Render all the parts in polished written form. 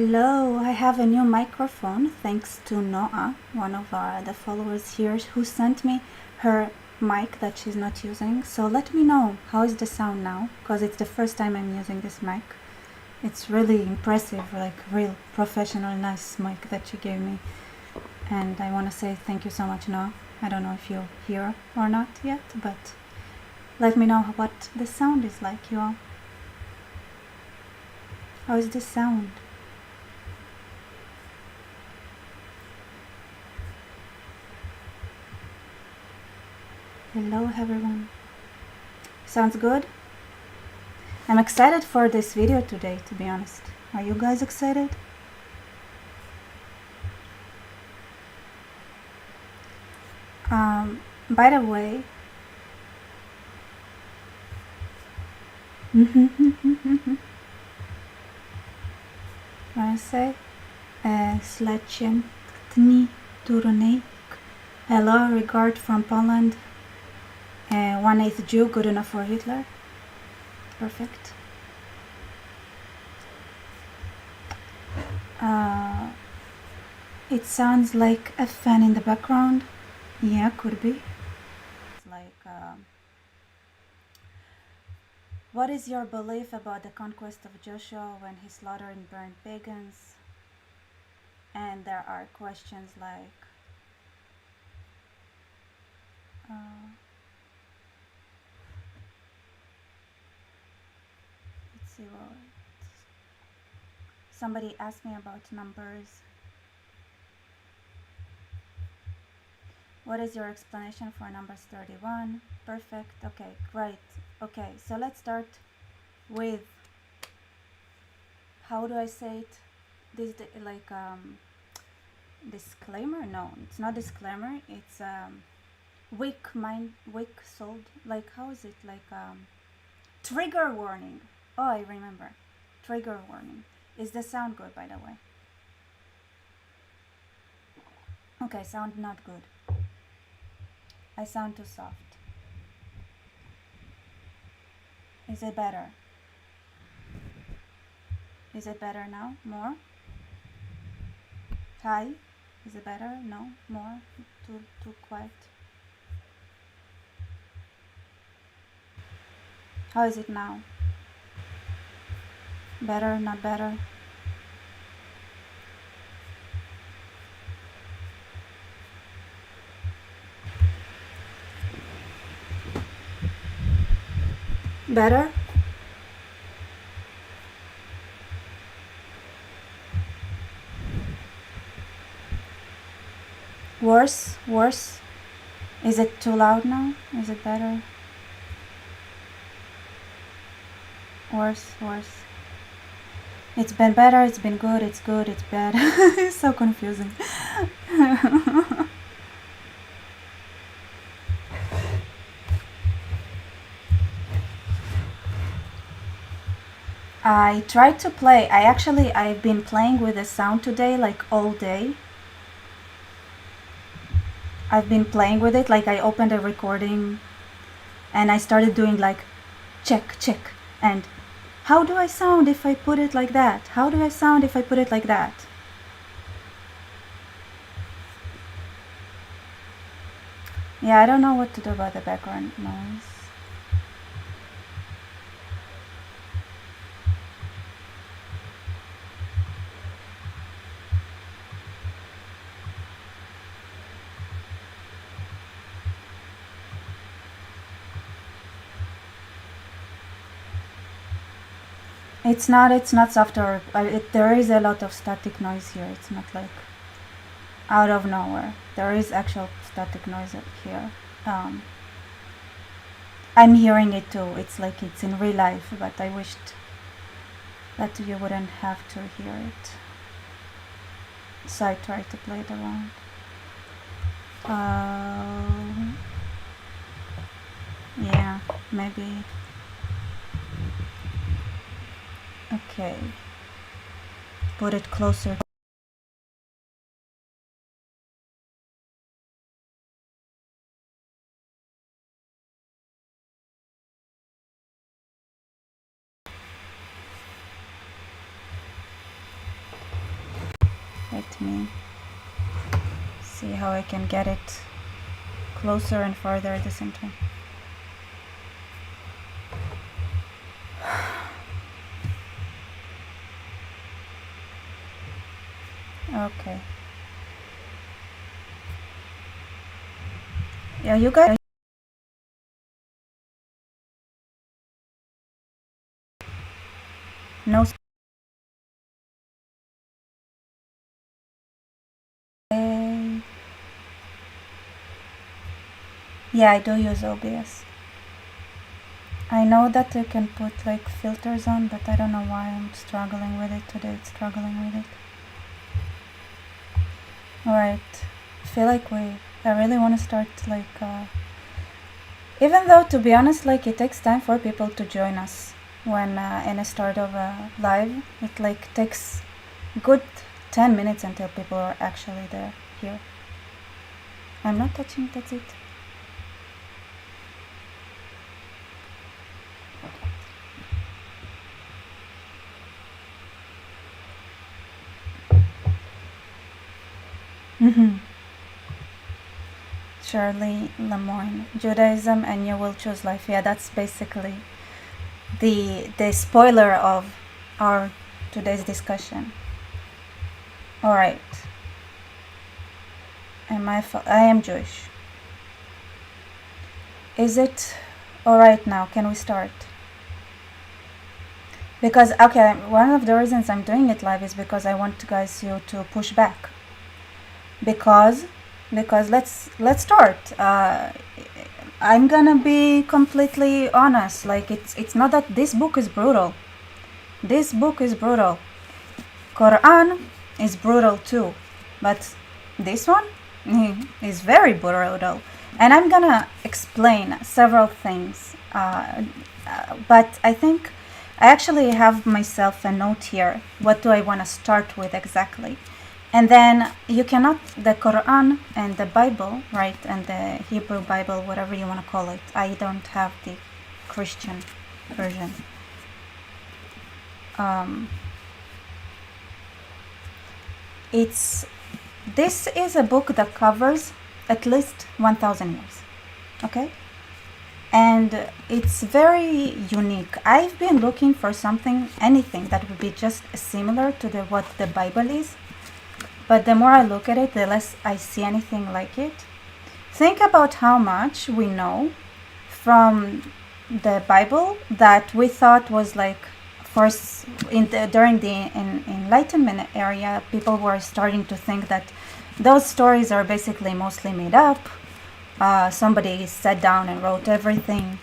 Hello, I have a new microphone thanks to Noah, one of the followers here, who sent me her mic that she's not using. So let me know how is the sound now, because it's the first time I'm using this mic. It's really impressive, like real professional, nice mic that she gave me. And I want to say thank you so much, Noah. I don't know if you're here or not yet, but let me know what the sound is like, you all. How is the sound? Hello everyone. Sounds good? I'm excited for this video today, to be honest. Are you guys excited? By the way, I say Slechem Tni Turonek. Hello, regard from Poland. 1/8 Jew, good enough for Hitler. Perfect. It sounds like a fan in the background. Yeah, could be. It's like, what is your belief about the conquest of Joshua when he slaughtered and burned pagans? And there are questions like, let's see what. Somebody asked me about numbers. What is your explanation for numbers 31? Perfect. Okay, great. Okay, so let's start with, how do I say it? This like disclaimer? No, it's not disclaimer. It's weak souled. Like, how is it? Like trigger warning. Oh, I remember. Trigger warning. Is the sound good, by the way? Okay, sound not good. I sound too soft. Is it better? Is it better now? More? High? Is it better? No? More? Too quiet? How is it now? Better? Not better? Better? Worse? Worse? Is it too loud now? Is it better? Worse? Worse? It's been better, it's been good, it's bad. It's so confusing. I tried to play. I've been playing with the sound today, like all day. I've been playing with it, like I opened a recording and I started doing like check, and how do I sound if I put it like that? How do I sound if I put it like that? Yeah, I don't know what to do about the background noise. It's not software. There is a lot of static noise here. It's not like out of nowhere. There is actual static noise up here. I'm hearing it too. It's like it's in real life, but I wished that you wouldn't have to hear it. So I tried to play it around. Yeah, maybe. Okay. Put it closer. Let me see how I can get it closer and farther at the same time. Okay. Yeah, you guys. No. Yeah, I do use OBS. I know that you can put like filters on, but I don't know why I'm struggling with it today. It's struggling with it. Alright. I feel like I really want to start like, even though to be honest, like it takes time for people to join us when in a start of a live. It like takes good 10 minutes until people are actually there here. I'm not touching, that's it. Shirley Lemoyne, Judaism and You Will Choose Life. Yeah, that's basically the spoiler of our today's discussion. All right. I am Jewish. Is it all right now? Can we start? Because okay, one of the reasons I'm doing it live is because I want you to push back. Because let's start. I'm gonna be completely honest. Like it's not that this book is brutal. This book is brutal. Quran is brutal too, but this one is very brutal. And I'm gonna explain several things. But I think I actually have myself a note here. What do I want to start with exactly? And then you cannot, the Quran and the Bible, right, and the Hebrew Bible, whatever you want to call it. I don't have the Christian version. This is a book that covers at least 1,000 years, okay? And it's very unique. I've been looking for anything that would be just similar to what the Bible is. But the more I look at it, the less I see anything like it. Think about how much we know from the Bible that we thought was like, during the Enlightenment area, people were starting to think that those stories are basically mostly made up. Somebody sat down and wrote everything.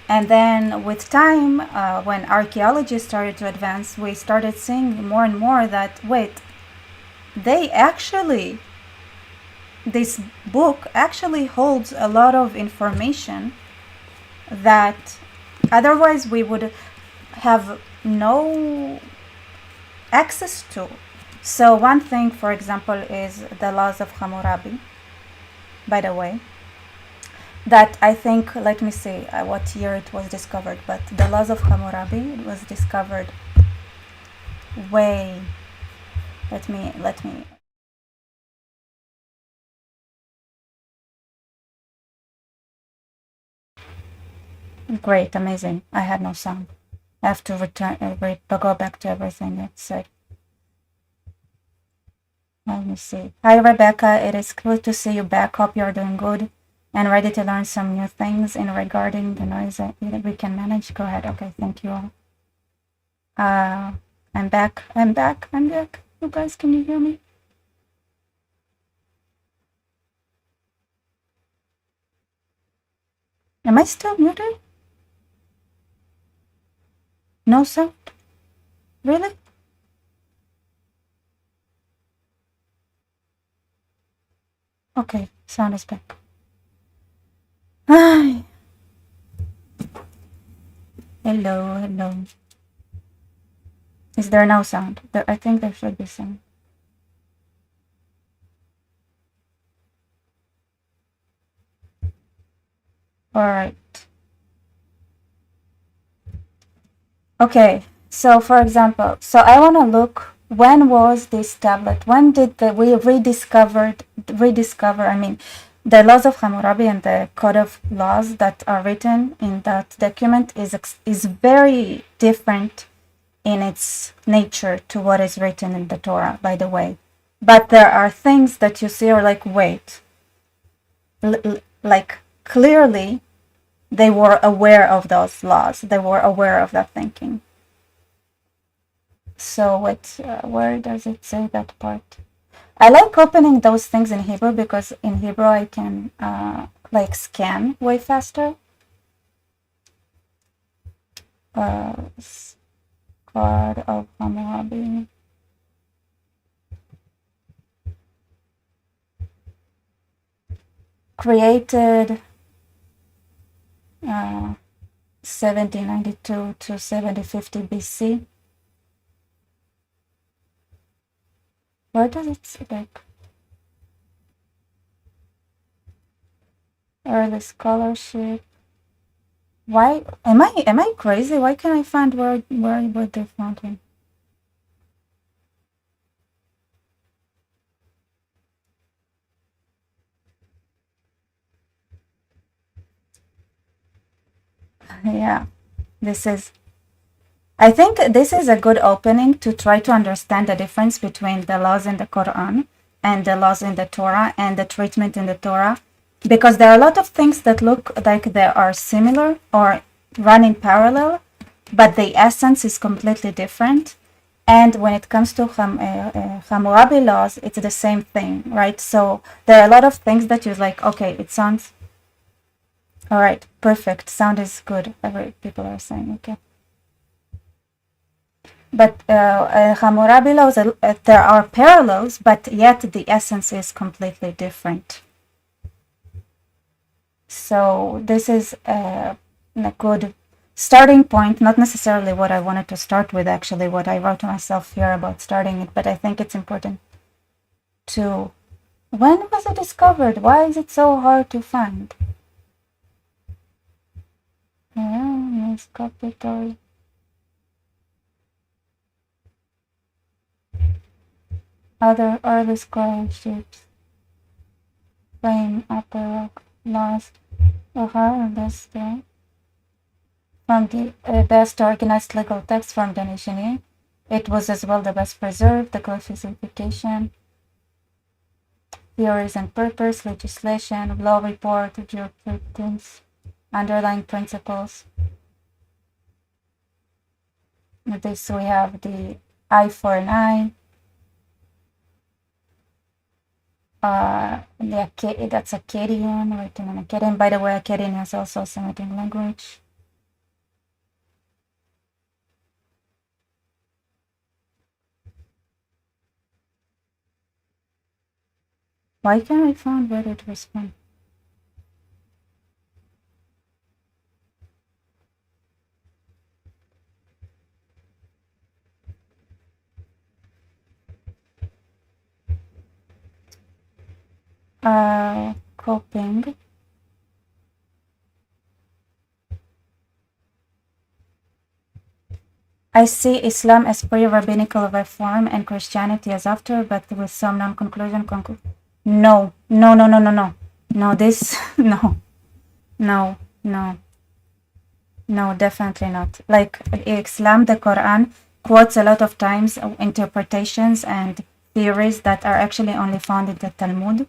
And then with time, when archaeology started to advance, we started seeing more and more that, wait, this book actually holds a lot of information that otherwise we would have no access to. So one thing, for example, is the laws of Hammurabi, by the way, that I think, let me see what year it was discovered, but the laws of Hammurabi was discovered way, let me. Great, amazing. I had no sound. I have to go back to everything it said. Let me see. Hi, Rebecca. It is good to see you back. Hope you're doing good and ready to learn some new things regarding the noise that we can manage. Go ahead. Okay, thank you all. I'm back. You guys, can you hear me? Am I still muted? No sound? Really? Okay, sound is back. Hi. Hello. Is there no sound? I think there should be sound. All right. Okay, so for example, I want to look when was this tablet? When did we rediscover, the laws of Hammurabi and the code of laws that are written in that document is very different in its nature to what is written in the Torah, by the way. But there are things that you see are like, wait, like clearly they were aware of those laws. They were aware of that thinking. So where does it say that part? I like opening those things in Hebrew because in Hebrew I can like scan way faster. Card of Hammurabi. Created 1792 to 7050 BC. Where does it say, like, early scholarship? Why am I crazy? Why can't I find where they found him? Yeah, I think this is a good opening to try to understand the difference between the laws in the Quran and the laws in the Torah and the treatment in the Torah, because there are a lot of things that look like they are similar or run in parallel, but the essence is completely different. And when it comes to Hammurabi laws, it's the same thing, right? So there are a lot of things that you're like, okay, it sounds all right, perfect. Sound is good. People are saying, okay. But Hammurabi laws, there are parallels, but yet the essence is completely different. So this is a good starting point, not necessarily what I wanted to start with, actually, what I wrote to myself here about starting it, but I think it's important to... When was it discovered? Why is it so hard to find? Yeah, yes, capital. Other early scholarships, frame, upper rock, lost, that's the from the best organized legal text from the nation. It was as well the best preserved, the classification, theories and purpose, legislation, law report, jurisprudence, underlying principles. With this we have the eye for an eye. That's Akkadian, written in Akkadian. By the way, Akkadian is also a Semitic language. Why can't I find where it was from? Coping. I see Islam as pre-rabbinical reform and Christianity as after, but with some non-conclusion. No, no, no, no, no, no. No, this, no, no, no, no, definitely not. Like Islam, the Quran quotes a lot of times interpretations and theories that are actually only found in the Talmud,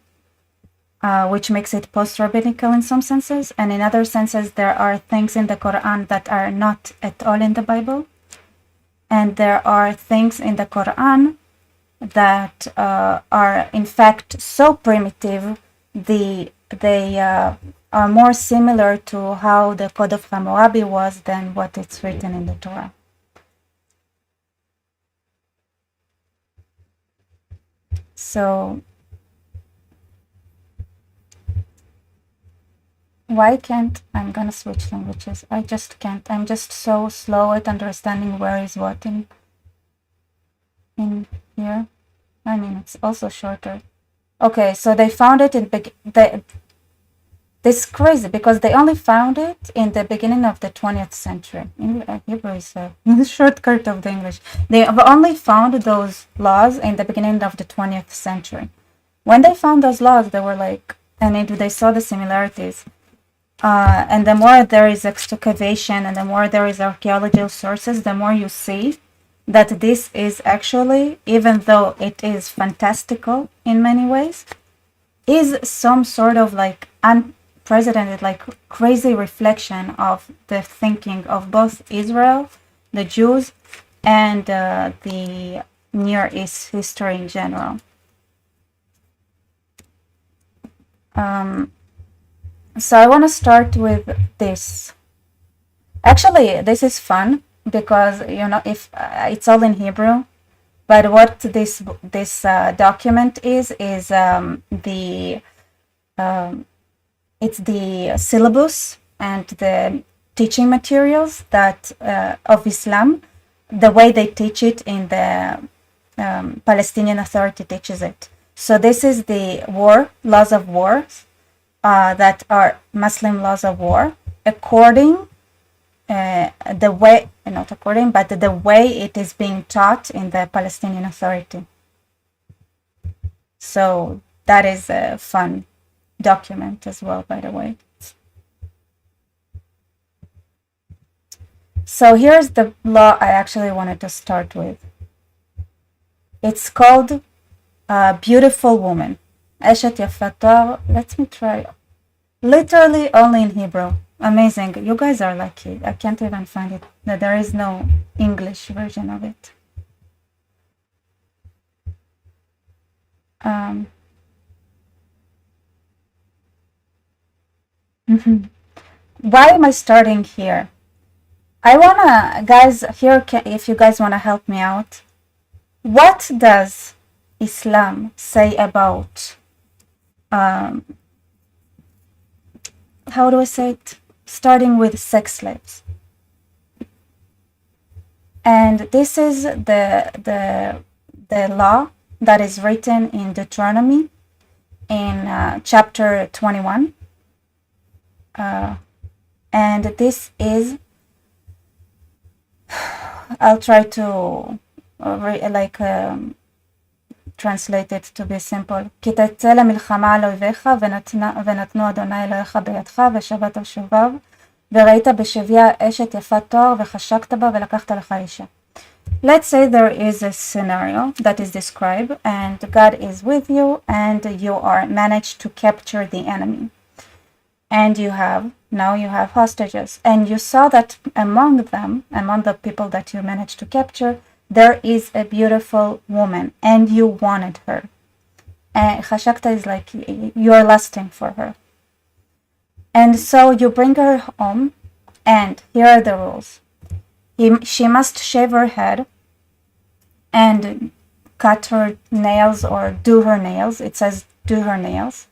which makes it post-rabbinical in some senses. And in other senses, there are things in the Quran that are not at all in the Bible. And there are things in the Quran that are in fact so primitive, they are more similar to how the Code of Hammurabi was than what it's written in the Torah. So why can't... I'm gonna switch languages. I just can't. I'm just so slow at understanding where is what in here. I mean, it's also shorter. Okay, so they found it in This is crazy because they only found it in the beginning of the 20th century. Hebrew is a shortcut of the English. They have only found those laws in the beginning of the 20th century. When they found those laws, they were like, they saw the similarities. And the more there is excavation and the more there is archaeological sources, the more you see that this is actually, even though it is fantastical in many ways, is some sort of like unprecedented, like crazy reflection of the thinking of both Israel, the Jews, and the Near East history in general. So I want to start with this. Actually, this is fun because, if it's all in Hebrew, but what this document is it's the syllabus and the teaching materials that of Islam, the way they teach it in the Palestinian Authority teaches it. So this is the laws of war that are Muslim laws of war according the way it is being taught in the Palestinian Authority. So that is a fun document as well, by the way. So here's the law I actually wanted to start with. It's called Beautiful Woman. Eshet Yafatar. Let me try. Literally only in Hebrew. Amazing. You guys are lucky. I can't even find it. There is no English version of it. Why am I starting here? I wanna, guys, if you guys wanna help me out, what does Islam say about, how do I say it? Starting with sex slaves. And this is the law that is written in Deuteronomy in chapter 21. And this is, I'll try to translate it to be simple. כי תצא למלחמה על אויביך ונתנו אדוני אלוהיך בידך ושבת שוביו וראית בשביה אשת יפת תואר וחשקת בה ולקחת לך אישה. Let's say there is a scenario that is described and God is with you and you are managed to capture the enemy. And you have hostages. And you saw that among the people that you managed to capture, there is a beautiful woman and you wanted her. And Khashakta is like you're lusting for her. And so you bring her home and here are the rules. She must shave her head and cut her nails or do her nails. It says do her nails.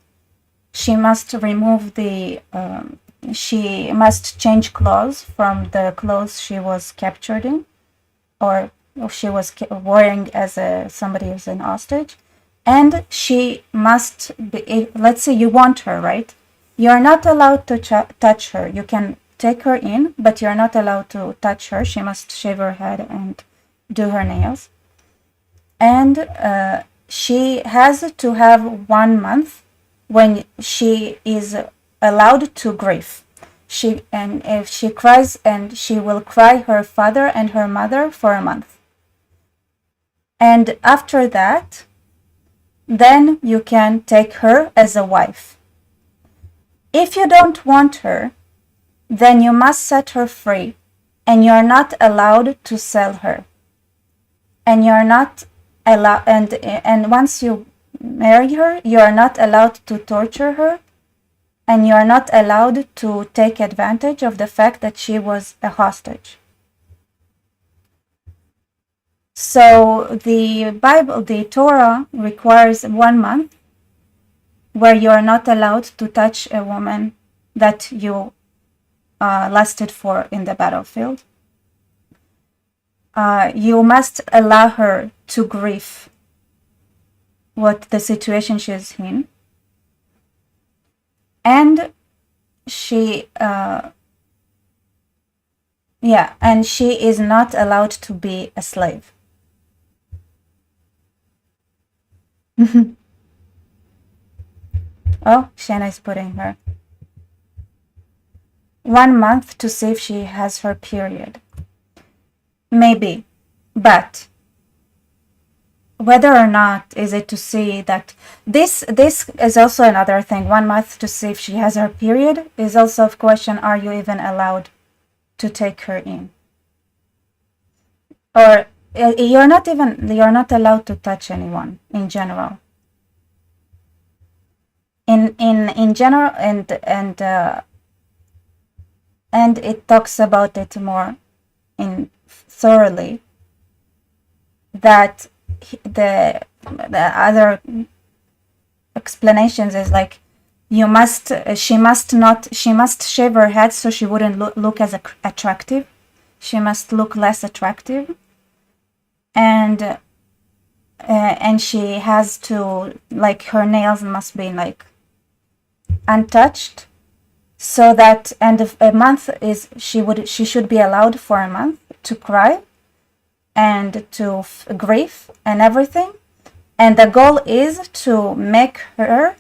She must remove she must change clothes from the clothes she was captured in or she was wearing as somebody who's an hostage. And she must be, let's say you want her, right? You're not allowed to touch her. You can take her in, but you're not allowed to touch her. She must shave her head and do her nails. And she has to have 1 month when she is allowed to grieve. And if she cries, and she will cry her father and her mother for a month. And after that, then you can take her as a wife. If you don't want her, then you must set her free, and you're not allowed to sell her. And you're not allowed, and once you marry her, you are not allowed to torture her, and you are not allowed to take advantage of the fact that she was a hostage. So the Bible, the Torah requires 1 month where you are not allowed to touch a woman that you lusted for in the battlefield. You must allow her to grieve what the situation she is in. And she yeah, and she is not allowed to be a slave. Oh, Shana is putting her 1 month to see if she has her period. Maybe, but whether or not is it to see that this is also another thing. 1 month to see if she has her period is also a question. Are you even allowed to take her in? Or you're not allowed to touch anyone in general. In general, and it talks about it more in thoroughly, that the other explanations is like she must shave her head so she wouldn't look as attractive. She must look less attractive, and she has to, like, her nails must be like untouched, so that, and a month is she should be allowed for a month to cry and to grieve and everything, and the goal is to make her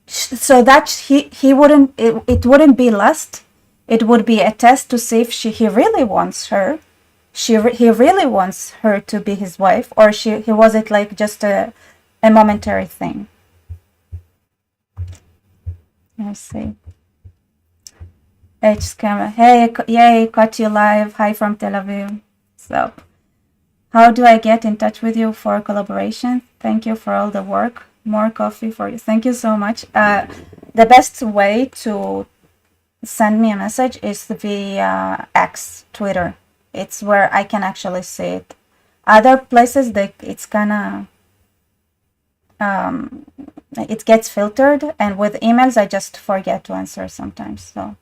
so that he wouldn't, it wouldn't be lust, it would be a test to see if he really wants her, he really wants her to be his wife, or he was it like just a momentary thing. Let's see. H scammer. Hey, yay, caught you live. Hi from Tel Aviv. So, how do I get in touch with you for collaboration? Thank you for all the work. More coffee for you. Thank you so much. The best way to send me a message is via X, Twitter. It's where I can actually see it. Other places, it's kind of it gets filtered, and with emails I just forget to answer sometimes. So,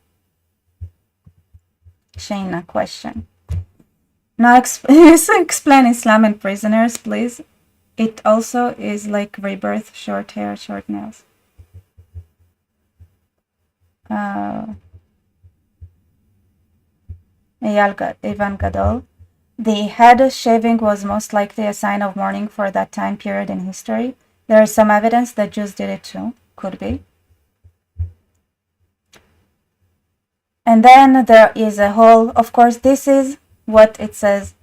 Shayna, question. Now explain Islam and prisoners, please. It also is like rebirth, short hair, short nails. Ivan Gadol. The head shaving was most likely a sign of mourning for that time period in history. There is some evidence that Jews did it too. Could be. And then there is a whole, of course, this is what it says.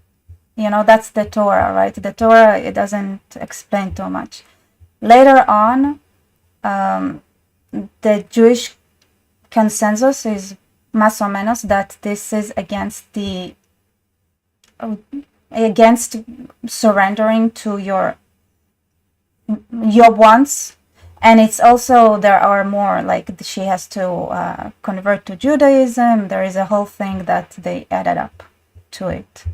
That's the Torah, right? The Torah, it doesn't explain too much. Later on, the Jewish consensus is más o menos that this is against surrendering to your wants, and it's also, there are more, like she has to convert to Judaism. There is a whole thing that they added up to it.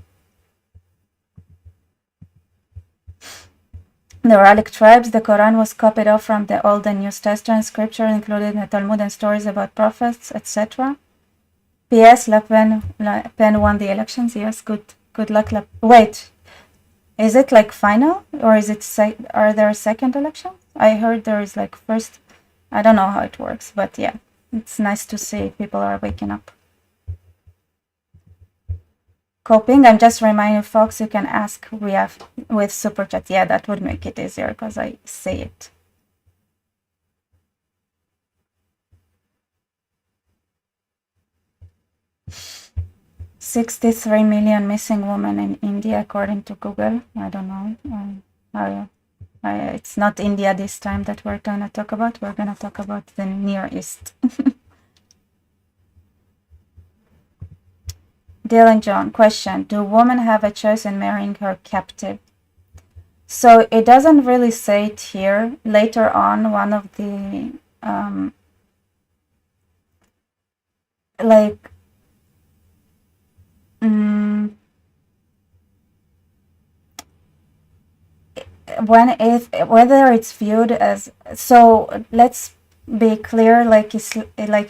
The Uralic tribes, the Quran was copied off from the Old and New Testament. Scripture included in the Talmud and stories about prophets, etc. P.S. Le Pen won the elections. Yes, good luck. Wait, is it like final, or is it are there second elections? I heard there is like first. I don't know how it works, but yeah, it's nice to see people are waking up. Coping, I'm just reminding folks, you can ask with super chat. Yeah, that would make it easier because I say it. $63 million missing women in India, according to Google. I don't know. It's not India this time that we're going to talk about. We're going to talk about the Near East. Dylan John, question. Do women have a choice in marrying her captive? So it doesn't really say it here. Later on, one of the, whether it's viewed as, so let's be clear, like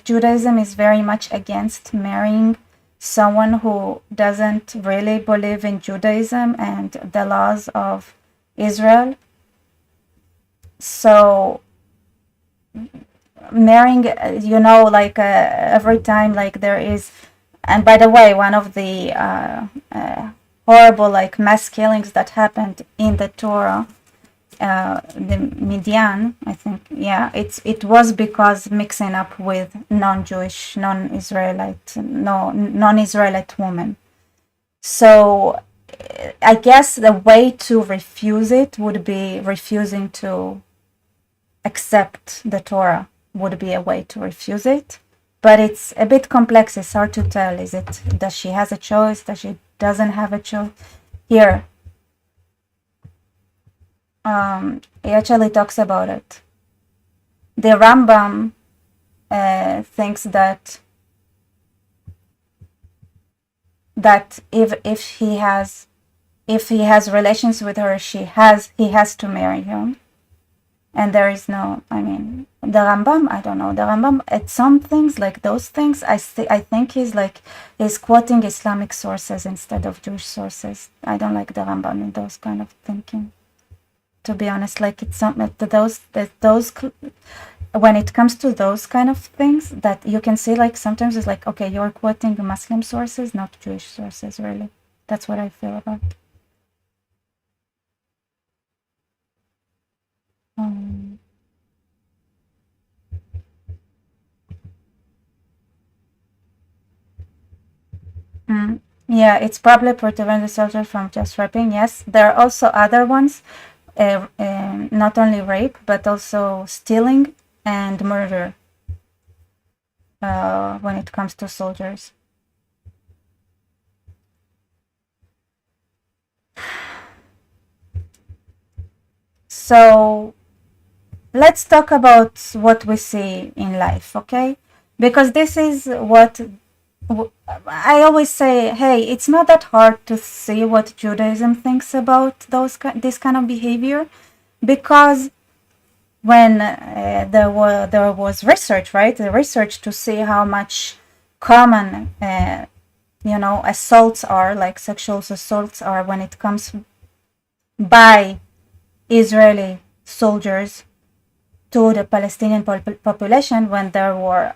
Judaism is very much against marrying someone who doesn't really believe in Judaism and the laws of Israel. So marrying, like every time, like there is. And by the way, one of the horrible like mass killings that happened in the Torah, the Midian, I think, yeah, it was because mixing up with non-Jewish, non-Israelite women. So I guess the way to refuse it would be refusing to accept the Torah, would be a way to refuse it. But it's a bit complex. It's hard to tell. Does she has a choice? Does she doesn't have a choice? Here, he actually talks about it. The Rambam thinks that if he has relations with her, he has to marry him. And there is no, I mean, the Rambam, I don't know, the Rambam at some things, like those things, I think he's quoting Islamic sources instead of Jewish sources. I don't like the Rambam in those kind of thinking, to be honest. Like it's something those when it comes to those kind of things, that you can see, like sometimes it's like, okay, you're quoting Muslim sources, not Jewish sources, really. That's what I feel about. Yeah, it's probably to prevent the soldier from just raping. Yes, there are also other ones, not only rape, but also stealing and murder when it comes to soldiers. So let's talk about what we see in life, okay? Because this is what I always say. Hey, it's not that hard to see what Judaism thinks about this kind of behavior, because when there was research, right? The research to see how much common assaults are, like sexual assaults are, when it comes by Israeli soldiers to the Palestinian population. When there were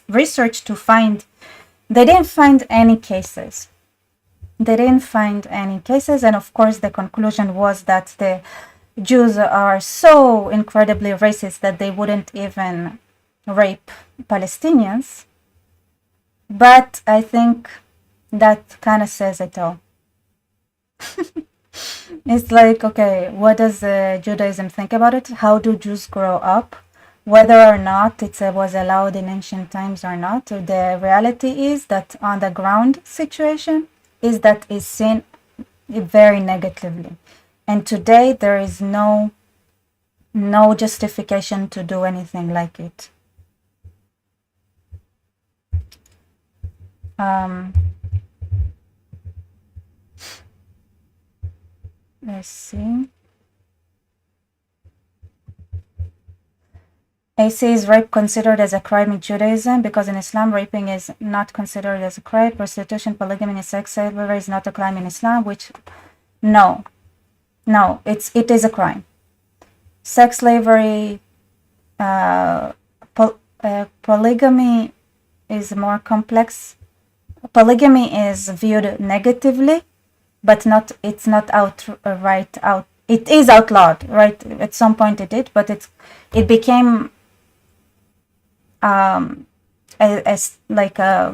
research to find, they didn't find any cases. And of course the conclusion was that the Jews are so incredibly racist that they wouldn't even rape Palestinians. But I think that kind of says it all. It's like, okay, what does Judaism think about it? How do Jews grow up? Whether or not it was allowed in ancient times or not, the reality is that on the ground situation is that is seen very negatively. And today there is no justification to do anything like it. Let's see. AC, is rape considered as a crime in Judaism? Because in Islam, raping is not considered as a crime. Prostitution, polygamy, and sex slavery is not a crime in Islam, which, no, it is a crime. Sex slavery, polygamy is more complex. Polygamy is viewed negatively, but it's not outright out. It is outlawed, right? At some point it did, but it became as like a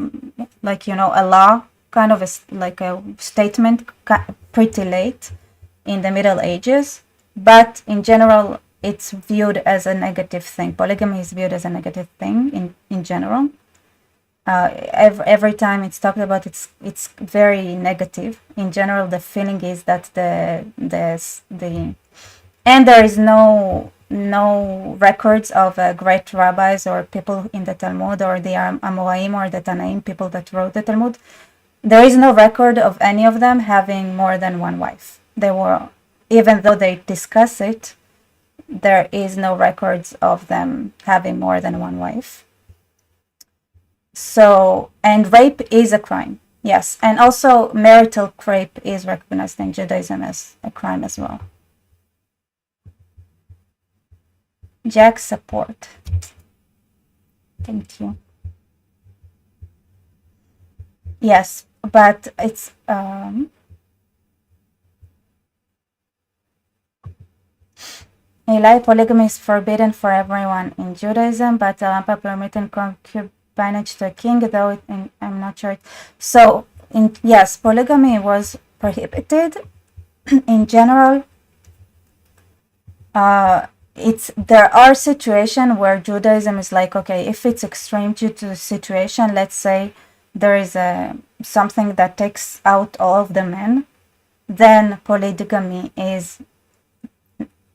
law, kind of like a statement, pretty late in the Middle Ages. But in general, it's viewed as a negative thing. Polygamy is viewed as a negative thing in general. Every time it's talked about, it's very negative. In general, the feeling is that and there is no records of great rabbis or people in the Talmud, or the Amoraim or the Tanaim, people that wrote the Talmud. There is no record of any of them having more than one wife. Even though they discuss it, there is no records of them having more than one wife. So, and rape is a crime, yes. And also marital rape is recognized in Judaism as a crime as well. Jack support. Thank you. Yes, but it's Eli, polygamy is forbidden for everyone in Judaism, but Lampa permitted concubinage to a king, though I'm not sure. So, yes, polygamy was prohibited in general. There are situations where Judaism is like, okay, if it's extreme due to the situation, let's say there is something that takes out all of the men, then polygamy is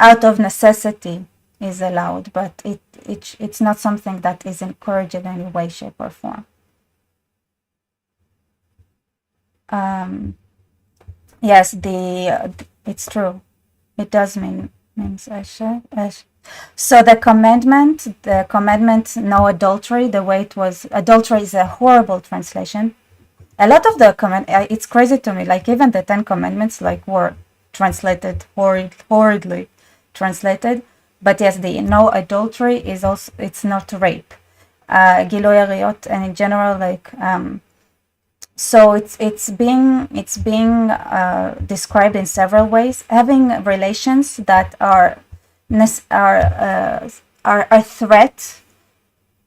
out of necessity is allowed, but it's not something that is encouraged in any way, shape, or form. Yes, it's true. It does means so the commandment no adultery, the way it was, adultery is a horrible translation. A lot of the it's crazy to me, like even the 10 commandments like were translated horridly translated. But yes, the no adultery is also, it's not rape. Gilui Ariyot, and in general, like so it's being described in several ways. Having relations that are a threat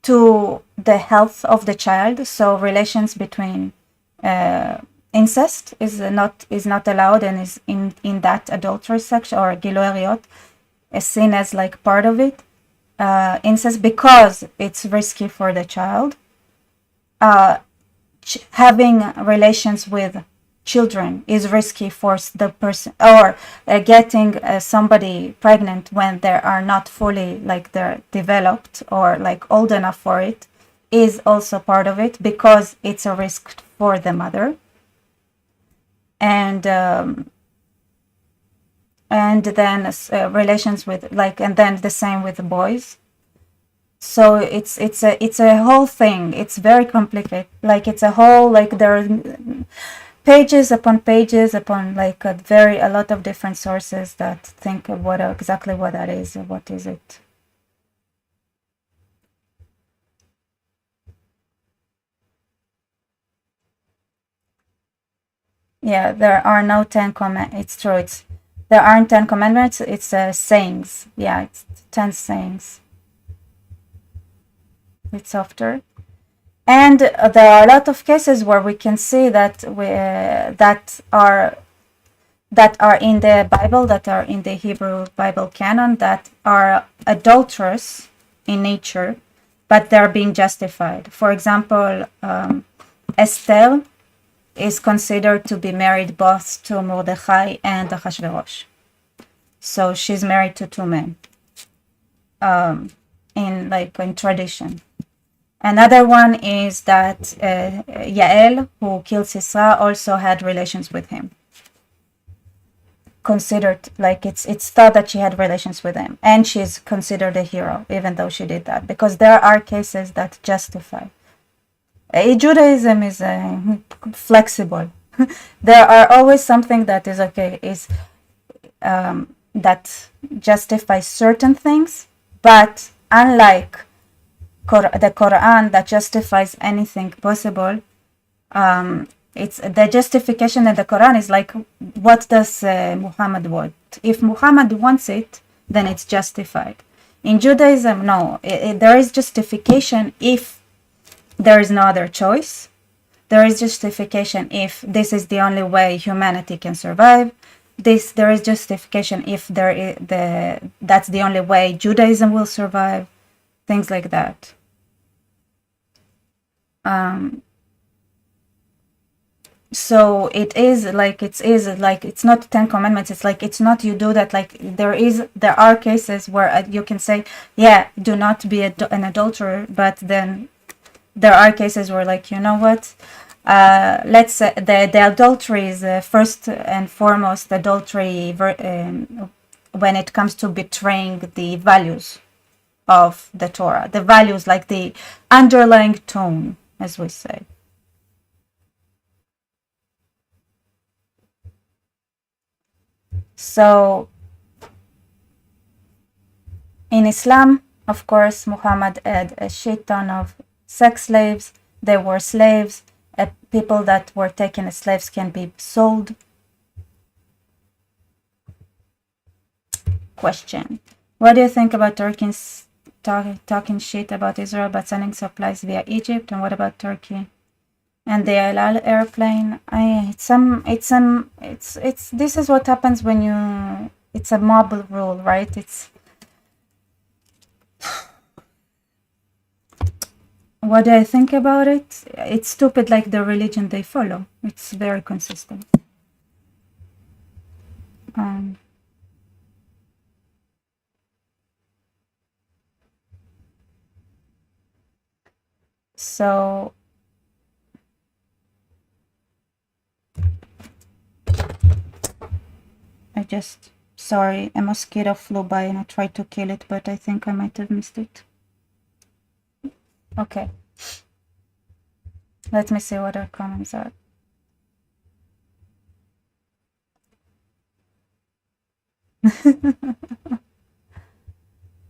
to the health of the child. So relations between incest is not allowed, and is in that adultery section, or Gilui Ariyot is seen as like part of it. Incest, because it's risky for the child. Having relations with children is risky for the person, or getting somebody pregnant when they are not fully, like, they're developed or like old enough for it, is also part of it, because it's a risk for the mother. And then relations with, like, and then the same with the boys. So it's a whole thing. It's very complicated. Like, it's a whole, like, there are pages upon pages upon, like, a lot of different sources that think of exactly what that is, or what is it. Yeah, there are no 10 commandments. It's true. There aren't 10 commandments. It's sayings. Yeah, it's 10 sayings. It's softer. And there are a lot of cases where we can see that that are in the Bible, that are in the Hebrew Bible canon, that are adulterous in nature, but they're being justified. For example, Esther is considered to be married both to Mordechai and Achashverosh. So she's married to two men, in tradition. Another one is that Yael, who killed Sisera, also had relations with him. Considered, like, it's thought that she had relations with him, and she's considered a hero, even though she did that, because there are cases that justify. Judaism is flexible. There are always something that is okay, that justifies certain things, but unlike the Quran that justifies anything possible, it's the justification in the Quran is like, what does Muhammad want? If Muhammad wants it, then it's justified. In Judaism, no, there is justification if there is no other choice. There is justification if this is the only way humanity can survive. There is justification if that's the only way Judaism will survive. Things like that. So it is like, it's not 10 commandments. It's like, it's not you do that. Like, there are cases where you can say, yeah, do not be an adulterer, but then there are cases where, like, you know what, let's say the adultery is first and foremost adultery when it comes to betraying the values of the Torah, the values, like the underlying tone, as we say. So in Islam, Of course, Muhammad had a shit ton of sex slaves. They were slaves. People that were taken as slaves can be sold. Question. What do you think about Turkey talking shit about Israel but sending supplies via Egypt? And what about Turkey and the Al airplane? This is what happens when it's a mob rule, right? What do I think about it? It's stupid like the religion they follow. It's very consistent. So sorry, a mosquito flew by and I tried to kill it, but I think I might have missed it. Okay. Let me see what our comments are.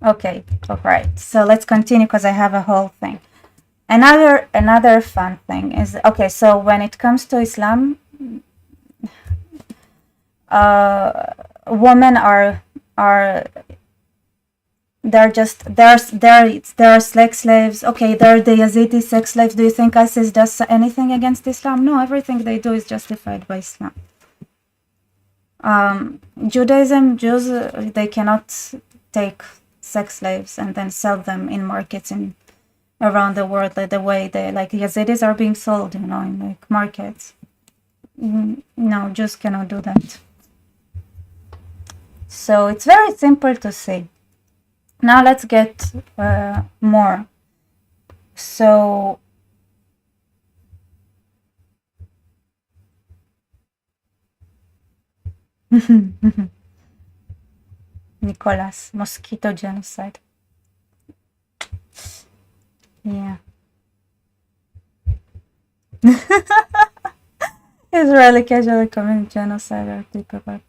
Okay, all right. So let's continue because I have a whole thing. Another fun thing is, okay, so when it comes to Islam, women are they're sex slaves. Okay, they're the Yazidi sex slaves. Do you think ISIS does anything against Islam? No, everything they do is justified by Islam. Judaism, Jews, they cannot take sex slaves and then sell them in markets around the world the way they like Yazidis are being sold, in like markets. No, Jews cannot do that. So it's very simple to see. Now let's get more. So Nicolas, mosquito genocide. Yeah. Israeli casually commit genocide or think about.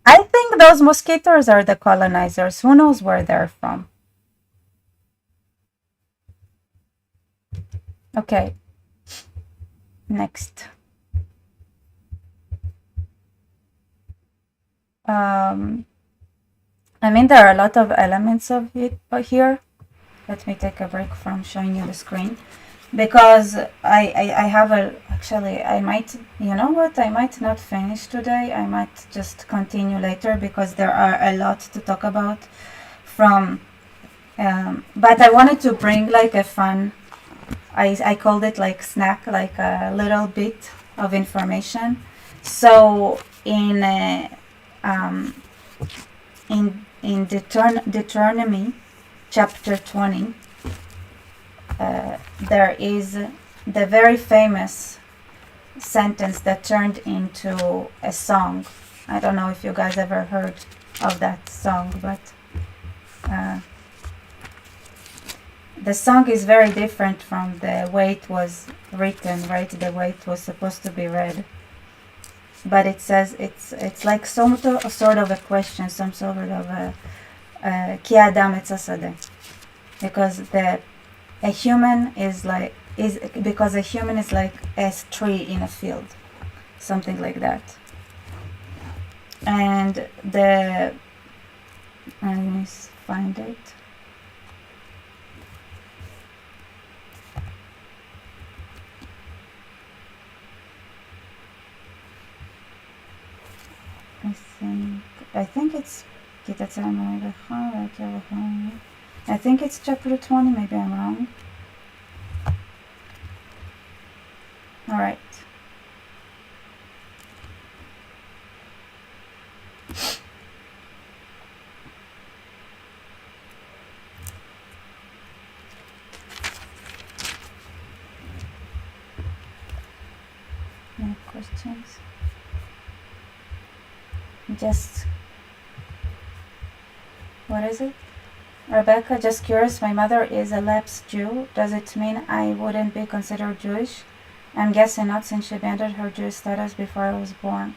I think those mosquitoes are the colonizers. Who knows where they're from? Okay. Next. I mean, there are a lot of elements of it here. Let me take a break from showing you the screen. Because I have actually, I might, you know what, I might not finish today. I might just continue later because there are a lot to talk about but I wanted to bring like a fun, I called it like snack, like a little bit of information. So in Deuteronomy chapter 20, there is the very famous sentence that turned into a song. I don't know if you guys ever heard of that song, but the song is very different from the way it was written, right? The way it was supposed to be read. But it says it's like sort of a question, some sort of a ki adam etz hasadeh, because a human is like a tree in a field, something like that. And let me find it. I think it's chapter 20, maybe I'm wrong. All right. Any questions? What is it? Rebecca, just curious, my mother is a lapsed Jew. Does it mean I wouldn't be considered Jewish? I'm guessing not, since she abandoned her Jewish status before I was born.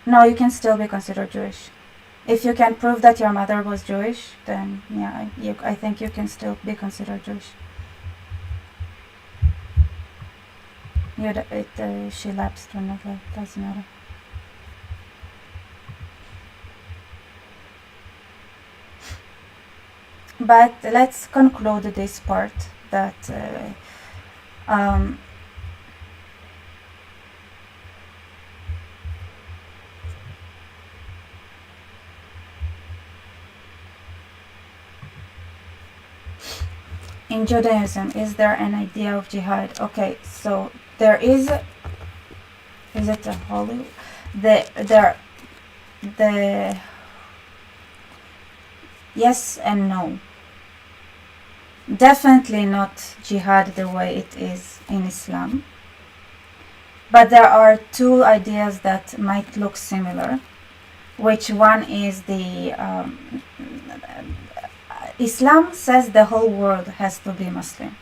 No, you can still be considered Jewish. If you can prove that your mother was Jewish, then yeah, I think you can still be considered Jewish. She lapsed or not, doesn't matter. But let's conclude this part that in Judaism, is there an idea of jihad? Okay, so there is it a holy? The yes and no. Definitely not jihad the way it is in Islam. But there are two ideas that might look similar, which one is the Islam says the whole world has to be Muslim.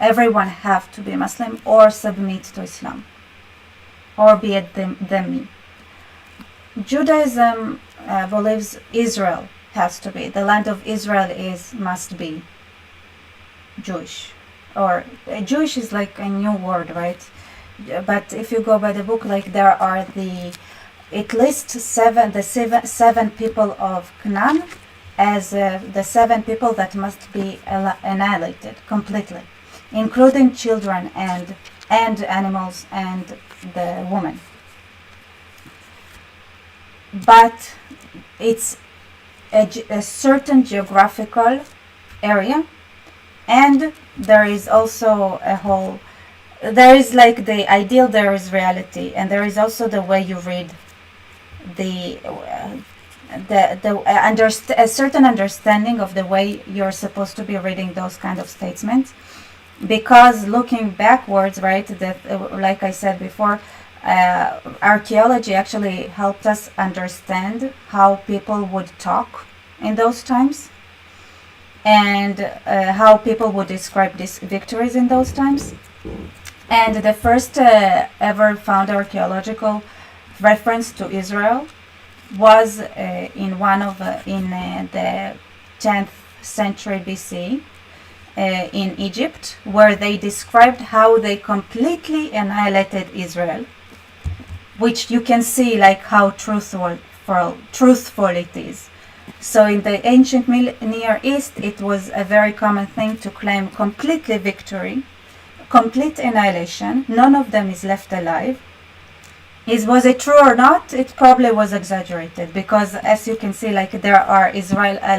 Everyone have to be Muslim or submit to Islam or be a dhimmi. Judaism believes Israel has to be. The land of Israel must be Jewish. Or Jewish is like a new word, right? But if you go by the book, like there are it lists seven people of Canaan as the 7 people that must be annihilated completely, including children and animals and the woman. But it's a certain geographical area, and there is also there is like the ideal, there is reality, and there is also the way you read a certain understanding of the way you're supposed to be reading those kind of statements. Because looking backwards, right, like I said before, archaeology actually helped us understand how people would talk in those times, and how people would describe these victories in those times. And the first ever found archaeological reference to Israel was in the 10th century BC in Egypt, where they described how they completely annihilated Israel, which you can see like how truthful it is. So in the ancient Near East, it was a very common thing to claim completely victory, complete annihilation. None of them is left alive. Was it true or not? It probably was exaggerated, because as you can see, like there are Israel. I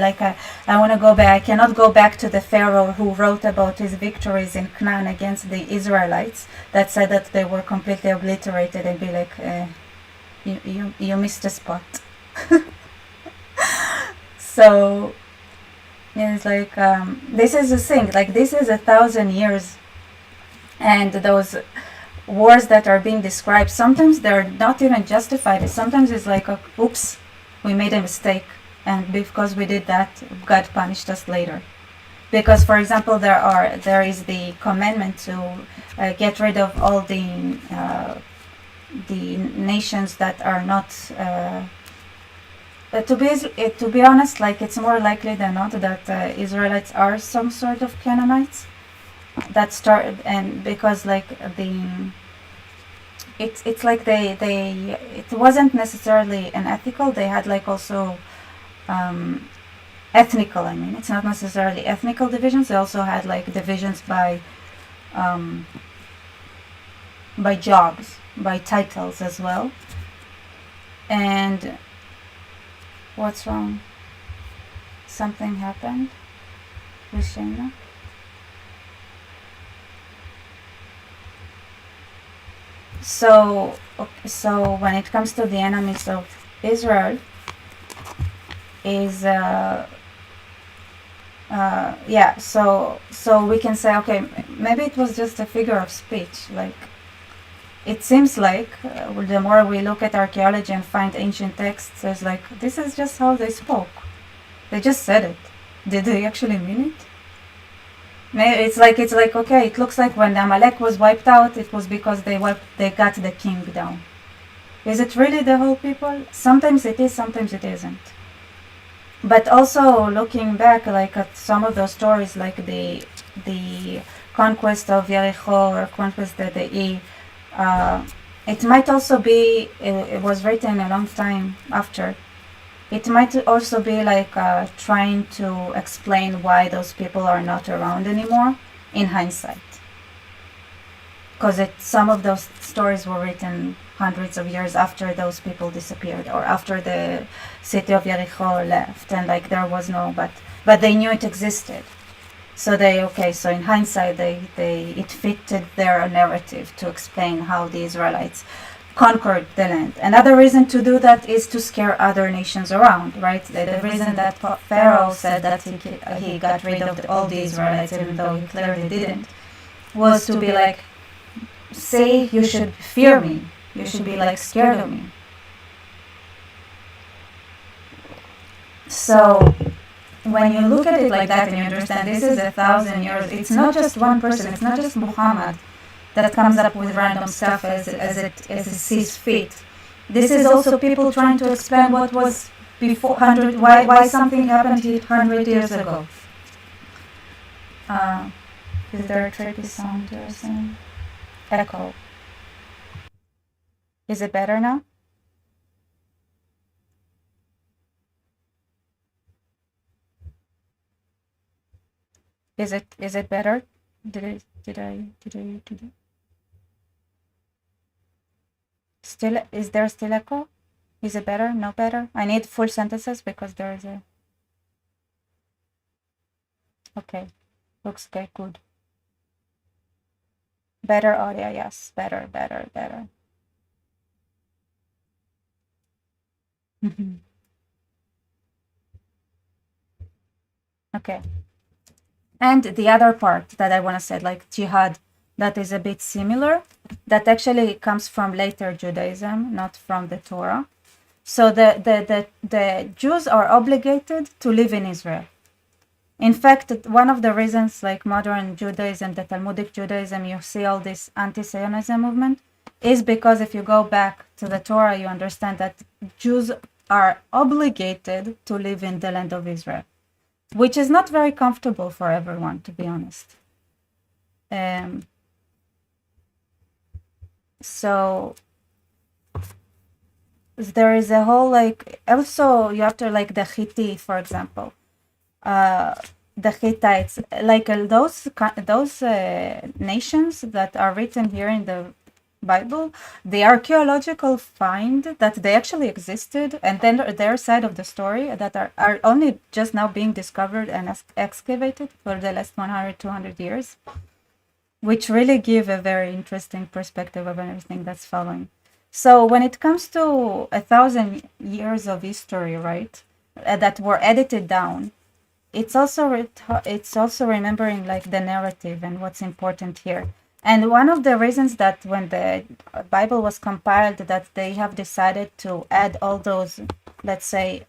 want to go back. I cannot go back to the Pharaoh who wrote about his victories in Canaan against the Israelites, that said that they were completely obliterated, and be like, you missed a spot. So it's like this is the thing. Like this is 1,000 years, and those wars that are being described, sometimes they're not even justified. Sometimes it's like, oops, we made a mistake, and because we did that, God punished us later. Because, for example, there is the commandment to get rid of all the nations that are not. To be honest, like it's more likely than not that Israelites are some sort of Canaanites that started, and because like it's like it wasn't necessarily an ethical. They had like also ethnical. I mean, it's not necessarily ethnical divisions. They also had like divisions by jobs, by titles as well. And what's wrong? Something happened with Shayna? So when it comes to the enemies of Israel, is so we can say, okay, maybe it was just a figure of speech. Like it seems like the more we look at archaeology and find ancient texts, it's like this is just how they spoke. They just said it. Did they actually mean it? Maybe it's like okay, it looks like when Amalek was wiped out, it was because they got the king down. Is it really the whole people? Sometimes it is, sometimes it isn't. But also looking back, like at some of those stories, like the conquest of Jericho or conquest of the it might also be, it was written a long time after. It might also be like trying to explain why those people are not around anymore in hindsight. Because some of those stories were written hundreds of years after those people disappeared, or after the city of Jericho left, and like there was no, but they knew it existed. So so in hindsight, it fitted their narrative to explain how the Israelites conquered the land. Another reason to do that is to scare other nations around, right? The reason that Pharaoh said that he got rid of all the Israelites, even though he clearly didn't, was to be like, say you should fear me. You should be like scared of me. So when you look at it like that and you understand this is 1,000 years, it's not just one person, it's not just Muhammad that comes up with random stuff as it sees fit. This is also people trying to explain what was before 100, why something happened 100 years ago. Is there a tricky sound or something? Echo. Is it better now? Is it better? Did I still, is there still echo? Is it better? No better? I need full sentences because there is a, okay, looks okay, good. Better audio, yes, better. Okay. And the other part that I want to say, like jihad, that is a bit similar, that actually comes from later Judaism, not from the Torah. So the Jews are obligated to live in Israel. In fact, one of the reasons, like modern Judaism, the Talmudic Judaism, you see all this anti-Zionism movement, is because if you go back to the Torah, you understand that Jews are obligated to live in the land of Israel, which is not very comfortable for everyone, to be honest. So there is a whole, like, also you have to, like, the Hittite, for example, the Hittites, like those nations that are written here in the Bible, the archaeological find that they actually existed, and then their side of the story that are only just now being discovered and excavated for the last 100, 200 years, which really give a very interesting perspective of everything that's following. So when it comes to 1,000 years of history, right, that were edited down, it's also remembering like the narrative and what's important here. And one of the reasons that when the Bible was compiled, that they have decided to add all those, let's say,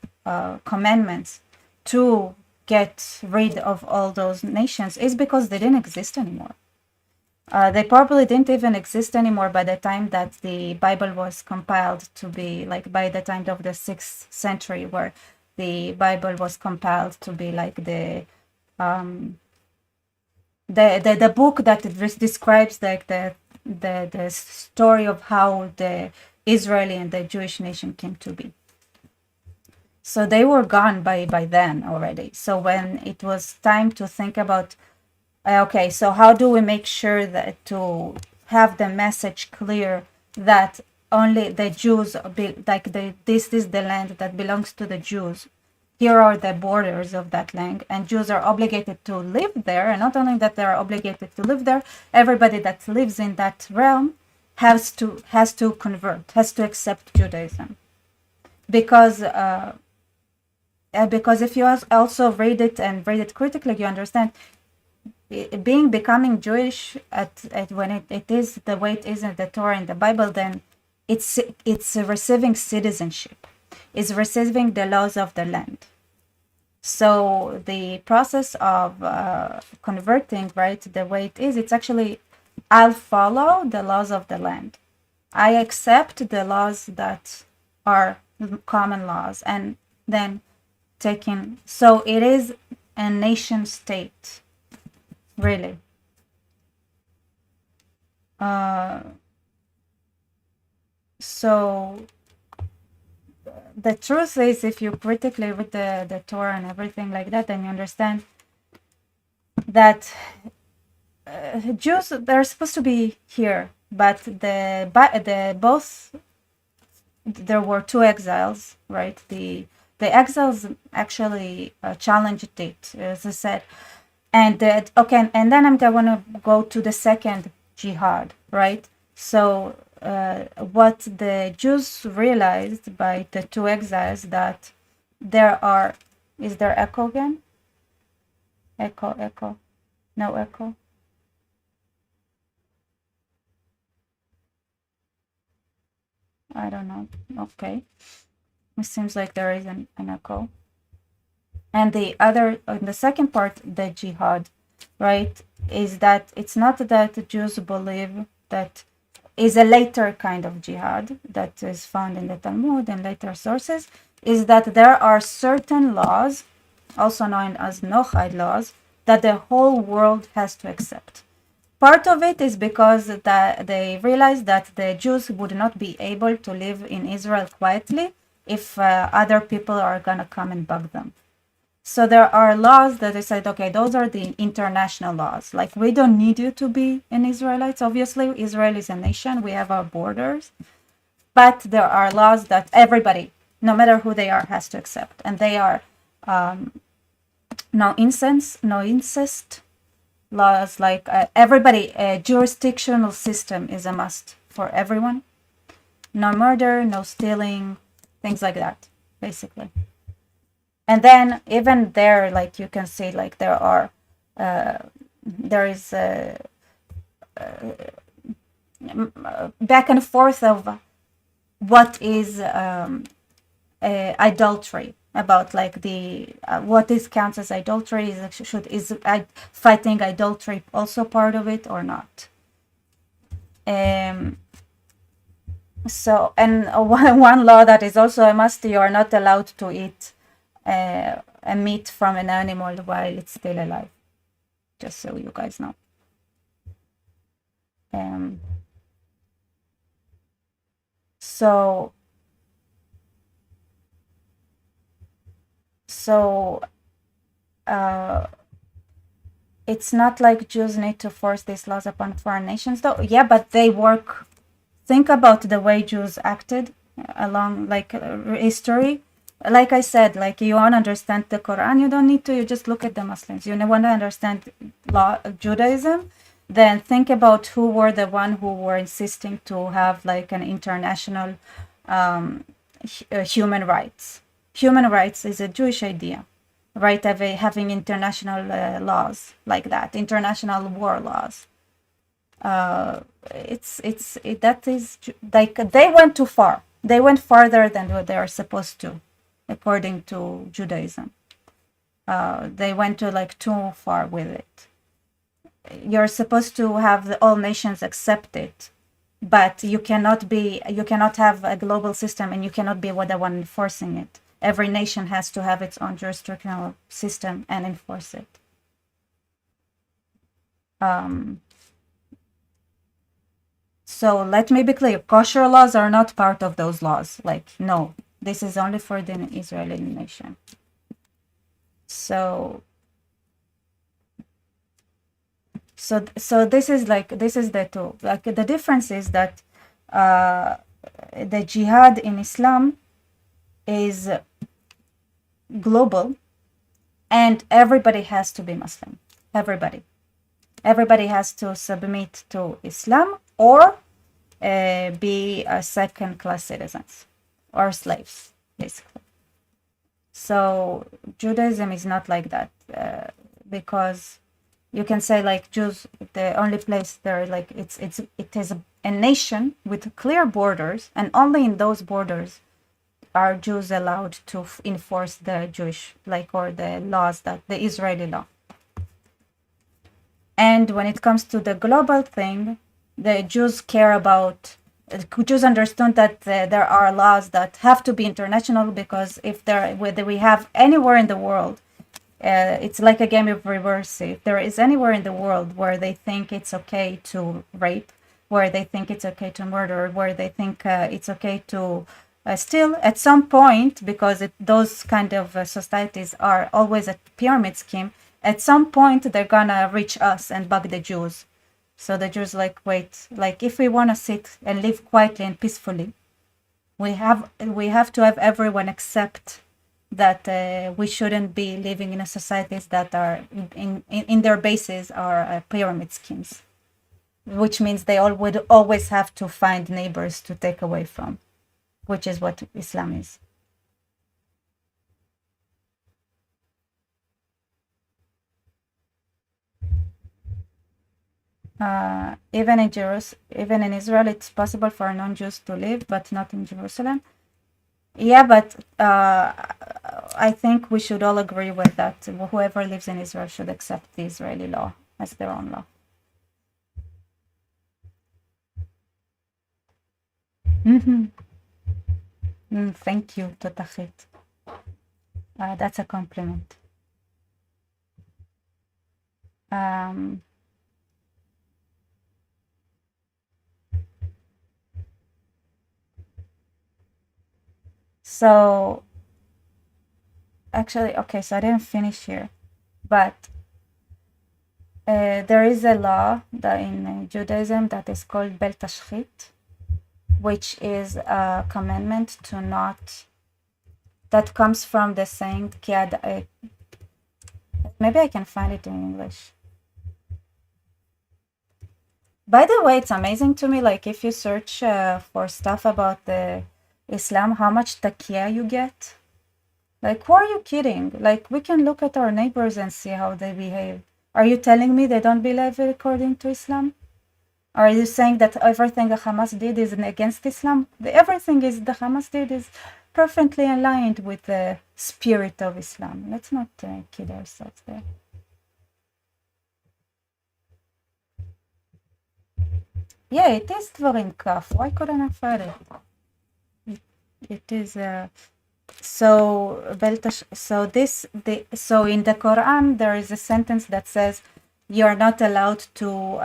commandments to get rid of all those nations is because they didn't exist anymore. They probably didn't even exist anymore by the time that the Bible was compiled to be, like by the time of the 6th century, where the Bible was compiled to be like the book that describes like the story of how the Israeli and the Jewish nation came to be. So they were gone by then already. So when it was time to think about, okay, so how do we make sure that to have the message clear that only the Jews, this is the land that belongs to the Jews. Here are the borders of that land, and Jews are obligated to live there. And not only that they are obligated to live there, everybody that lives in that realm has to convert, has to accept Judaism, because if you also read it critically, you understand becoming Jewish at when it is the way it is in the Torah and the Bible, then it's receiving citizenship, is receiving the laws of the land. So the process of converting, right, the way it is, it's actually, I'll follow the laws of the land. I accept the laws that are common laws, and then taken. So it is a nation state, really. So the truth is, if you critically read the Torah and everything like that, then you understand that Jews, they're supposed to be here, but the both, there were two exiles, right? The exiles actually challenged it, as I said, and that okay, and then I'm gonna go to the second jihad, right? So what the Jews realized by the two exiles, that there are, is there echo again? Echo, no echo. I don't know. Okay, it seems like there is an echo. And the other, the second part, the jihad, right, is that it's not that the Jews believe that is a later kind of jihad that is found in the Talmud and later sources, is that there are certain laws, also known as Nochad laws, that the whole world has to accept. Part of it is because that they realized that the Jews would not be able to live in Israel quietly if other people are going to come and bug them. So there are laws that they said, okay, those are the international laws. Like, we don't need you to be an Israelite. Obviously, Israel is a nation. We have our borders. But there are laws that everybody, no matter who they are, has to accept. And they are no incest laws, like everybody, a jurisdictional system is a must for everyone. No murder, no stealing, things like that, basically. And then even there, like you can see, like there are, there is back and forth of what is adultery, about like the what is counts as adultery, is fighting adultery also part of it or not? So, and one law that is also a must, you are not allowed to eat a meat from an animal while it's still alive, just so you guys know. So it's not like Jews need to force these laws upon foreign nations, though. Yeah, but they work. Think about the way Jews acted along like history. Like I said, like, you want to understand the Quran, you don't need to, you just look at the Muslims. You want to understand Judaism, then think about who were the one who were insisting to have like an international human rights. Human rights is a Jewish idea, right? Having international laws like that, international war laws. That is like, they went too far. They went farther than what they are supposed to, according to Judaism. They went to like too far with it. You're supposed to have all nations accept it, but you cannot have a global system, and you cannot be the one enforcing it. Every nation has to have its own jurisdictional system and enforce it. So let me be clear, kosher laws are not part of those laws. Like, no, this is only for the Israeli nation. So this is the two. Like, the difference is that the jihad in Islam is global, and everybody has to be Muslim. Everybody has to submit to Islam, or be second-class citizens or slaves, basically. So Judaism is not like that, because you can say, like, Jews, the only place they're like, it is a nation with clear borders, and only in those borders are Jews allowed to enforce the Jewish, like, or the laws, that the Israeli law. And when it comes to the global thing, the Jews care about Jews understand that there are laws that have to be international, because if there whether we have anywhere in the world, it's like a game of reverse. If there is anywhere in the world where they think it's okay to rape, where they think it's okay to murder, where they think it's okay to still at some point, because those kind of societies are always a pyramid scheme, at some point they're gonna reach us and bug the Jews. So the Jews like, wait, like if we want to sit and live quietly and peacefully, we have to have everyone accept that we shouldn't be living in a societies that are in their bases are pyramid schemes, which means they all would always have to find neighbors to take away from, which is what Islam is. Even in Israel, it's possible for non-Jews to live, but not in Jerusalem. Yeah, but I think we should all agree with that. Whoever lives in Israel should accept the Israeli law as their own law. Mm-hmm. Thank you, Totachit. That's a compliment. Um, so actually, okay, so I didn't finish here, but there is a law that in Judaism that is called Bel Tashchit, which is a commandment to not, that comes from the saying, maybe I can find it in English. By the way, it's amazing to me, like if you search for stuff about the Islam, how much taqiyya you get. Like, who are you kidding? Like, we can look at our neighbors and see how they behave. Are you telling me they don't behave according to Islam? Are you saying that everything the Hamas did is against Islam? Everything is the Hamas did is perfectly aligned with the spirit of Islam. Let's not kid ourselves there. Yeah, it is Dvarim Kaf. Why couldn't I find it? It is so in the Quran there is a sentence that says you're not allowed to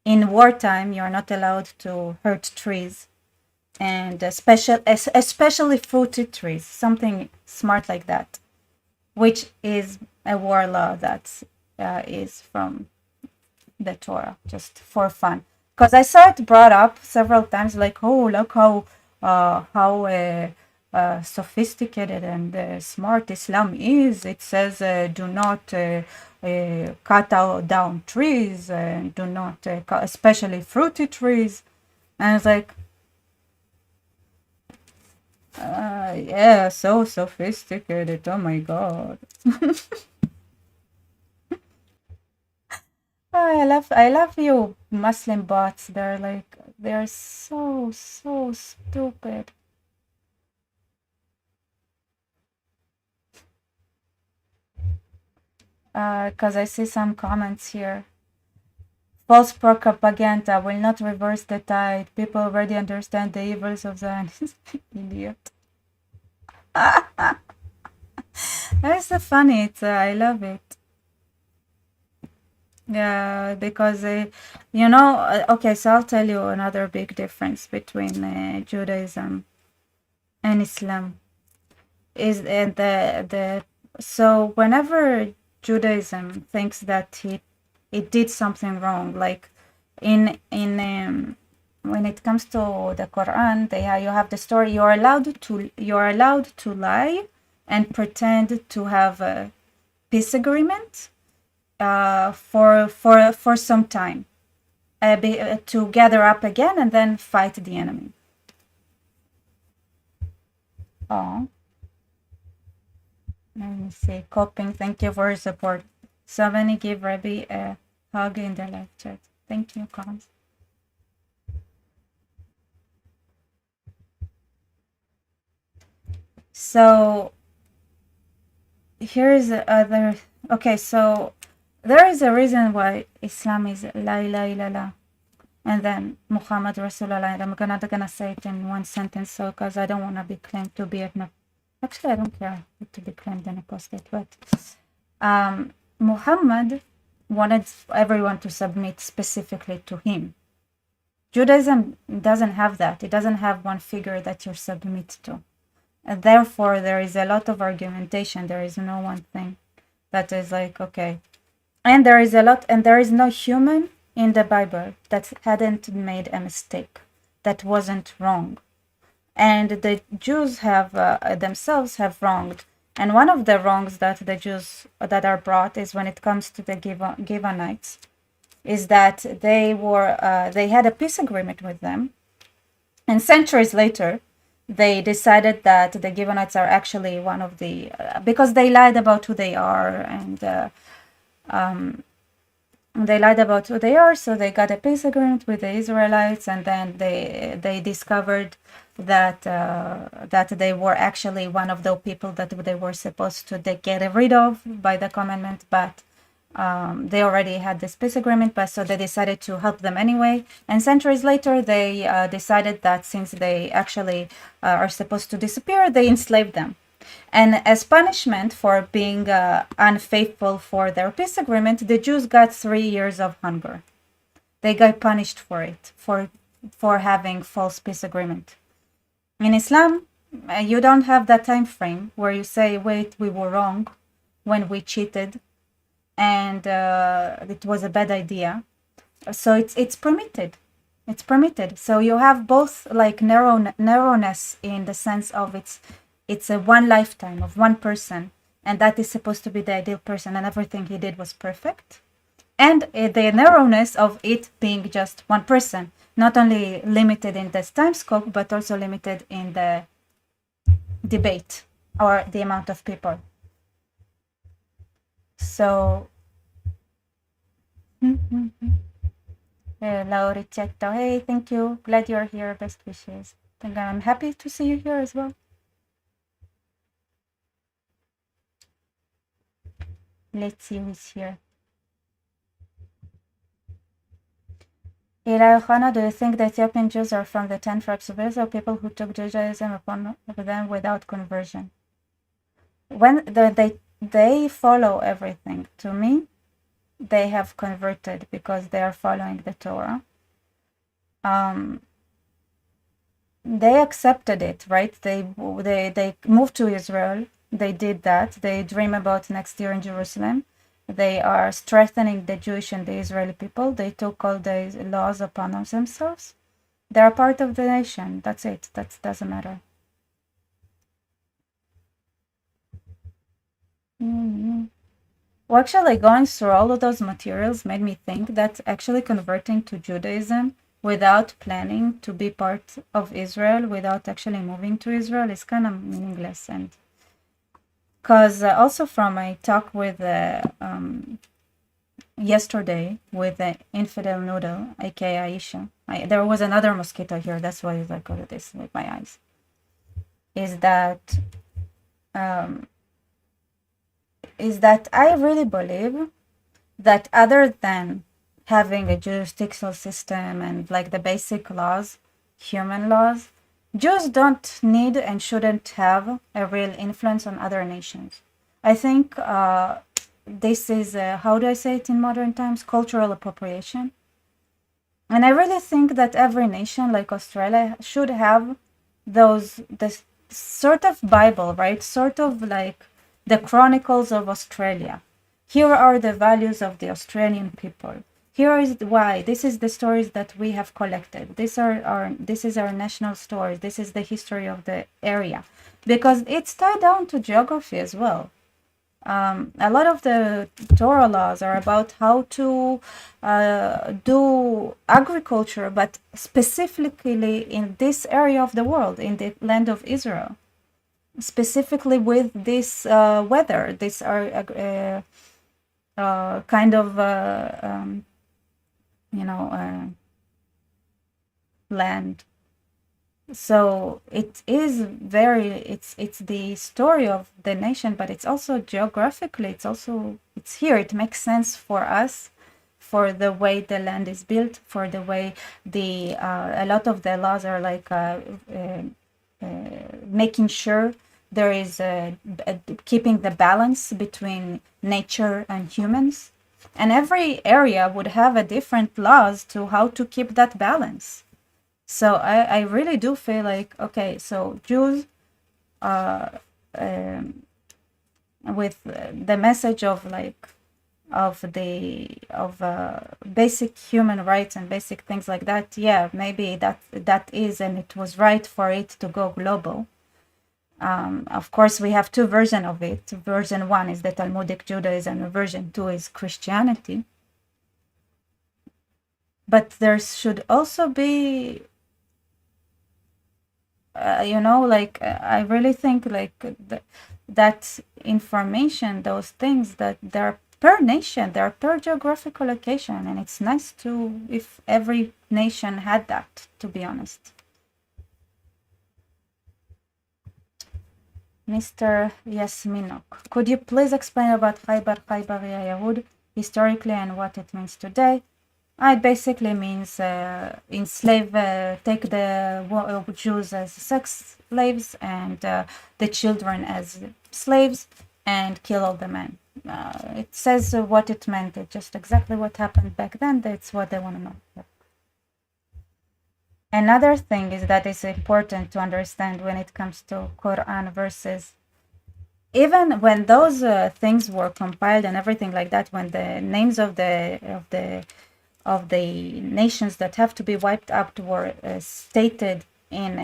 in wartime you're not allowed to hurt trees, and especially fruity trees, something smart like that, which is a war law that is from the Torah, just for fun. Because I saw it brought up several times, like, oh, look how sophisticated and smart Islam is. It says, do not cut down trees, do not, especially fruity trees. And it's like, yeah, so sophisticated. Oh my God. I love you Muslim bots. They're so stupid. Because I see some comments here. False propaganda will not reverse the tide. People already understand the evils of Zionism. Idiot. That's so funny. I love it. Yeah, because okay, so I'll tell you another big difference between Judaism and Islam is the so whenever Judaism thinks that it did something wrong, like in when it comes to the Quran, you have the story, you're allowed to lie and pretend to have a peace agreement for some time, to gather up again and then fight the enemy. Oh, let me see. Coping, thank you for your support. Somebody give Rabbi a hug in the live chat. Thank you, Cons. So here's the other. Okay, so there is a reason why Islam is la ilaha illallah. and then Muhammad Rasulullah. And I'm not gonna say it in one sentence, so because I don't want to be claimed to be actually I don't care to be claimed an apostate, but Muhammad wanted everyone to submit specifically to him. Judaism doesn't have that. It doesn't have one figure that you submit to. And therefore, there is a lot of argumentation. There is no one thing that is like, okay. And there is no human in the Bible that hadn't made a mistake, that wasn't wrong. And the Jews have themselves have wronged. And one of the wrongs that the Jews that are brought is when it comes to the Gibeonites, is that they had a peace agreement with them, and centuries later they decided that the Gibeonites are actually one of the because they lied about who they are, and they lied about who they are, so they got a peace agreement with the Israelites, and then they discovered that they were actually one of the people that they were supposed to get rid of by the commandment, but they already had this peace agreement, but so they decided to help them anyway. And centuries later, they decided that since they actually are supposed to disappear, they enslaved them. And as punishment for being unfaithful for their peace agreement, the Jews got 3 years of hunger. They got punished for it, for having false peace agreement. In Islam, you don't have that time frame where you say, wait, we were wrong when we cheated, and it was a bad idea. So it's permitted. It's permitted. So you have both like narrowness in the sense of it's a one lifetime of one person, and that is supposed to be the ideal person, and everything he did was perfect. And the narrowness of it being just one person, not only limited in this time scope, but also limited in the debate or the amount of people. So, Lauricetto, hey, thank you. Glad you're here. Best wishes. I'm happy to see you here as well. Let's see who's here. Eli Ohana, do you think the Ethiopian Jews are from the 10 tribes of Israel, people who took Judaism upon them without conversion? When they follow everything, to me, they have converted because they are following the Torah. They accepted it, right? They moved to Israel. They did that. They dream about next year in Jerusalem. They are strengthening the Jewish and the Israeli people. They took all the laws upon themselves. They are part of the nation. That's it. That doesn't matter. Well, actually, going through all of those materials made me think that actually converting to Judaism without planning to be part of Israel, without actually moving to Israel, is kind of meaningless. And because also from my talk with yesterday with the infidel noodle, aka Aisha, there was another mosquito here, that's why I go to this with my eyes, is that I really believe that other than having a jurisdictional system and like the basic laws, human laws, Jews don't need and shouldn't have a real influence on other nations. I think this is, how do I say it in modern times, cultural appropriation. And I really think that every nation like Australia should have this sort of Bible, right? Sort of like the Chronicles of Australia. Here are the values of the Australian people. Here is why. This is the stories that we have collected. This is our national stories. This is the history of the area, because it's tied down to geography as well. A lot of the Torah laws are about how to do agriculture, but specifically in this area of the world, in the land of Israel, specifically with this weather, this kind of land. So it is it's the story of the nation, but it's also geographically, it's here. It makes sense for us for the way the land is built, for the way a lot of the laws are like making sure there is keeping the balance between nature and humans. And every area would have a different laws to how to keep that balance. So I really do feel like, okay, so Jews with the message of like of basic human rights and basic things like that, yeah, maybe that is, and it was right for it to go global. Of course, we have two versions of it. Version 1 is the Talmudic Judaism, and version 2 is Christianity. But there should also be, I really think like that information, those things, that they're per nation, they're per geographical location, and it's nice to if every nation had that, to be honest. Mr. Yasminok, could you please explain about Khaybar Yahud historically and what it means today? It basically means enslave, take the Jews as sex slaves and the children as slaves and kill all the men. It says what it meant. It's just exactly what happened back then. That's what they want to know. Another thing is that it's important to understand when it comes to Quran verses. Even when those things were compiled and everything like that, when the names of the nations that have to be wiped out were stated in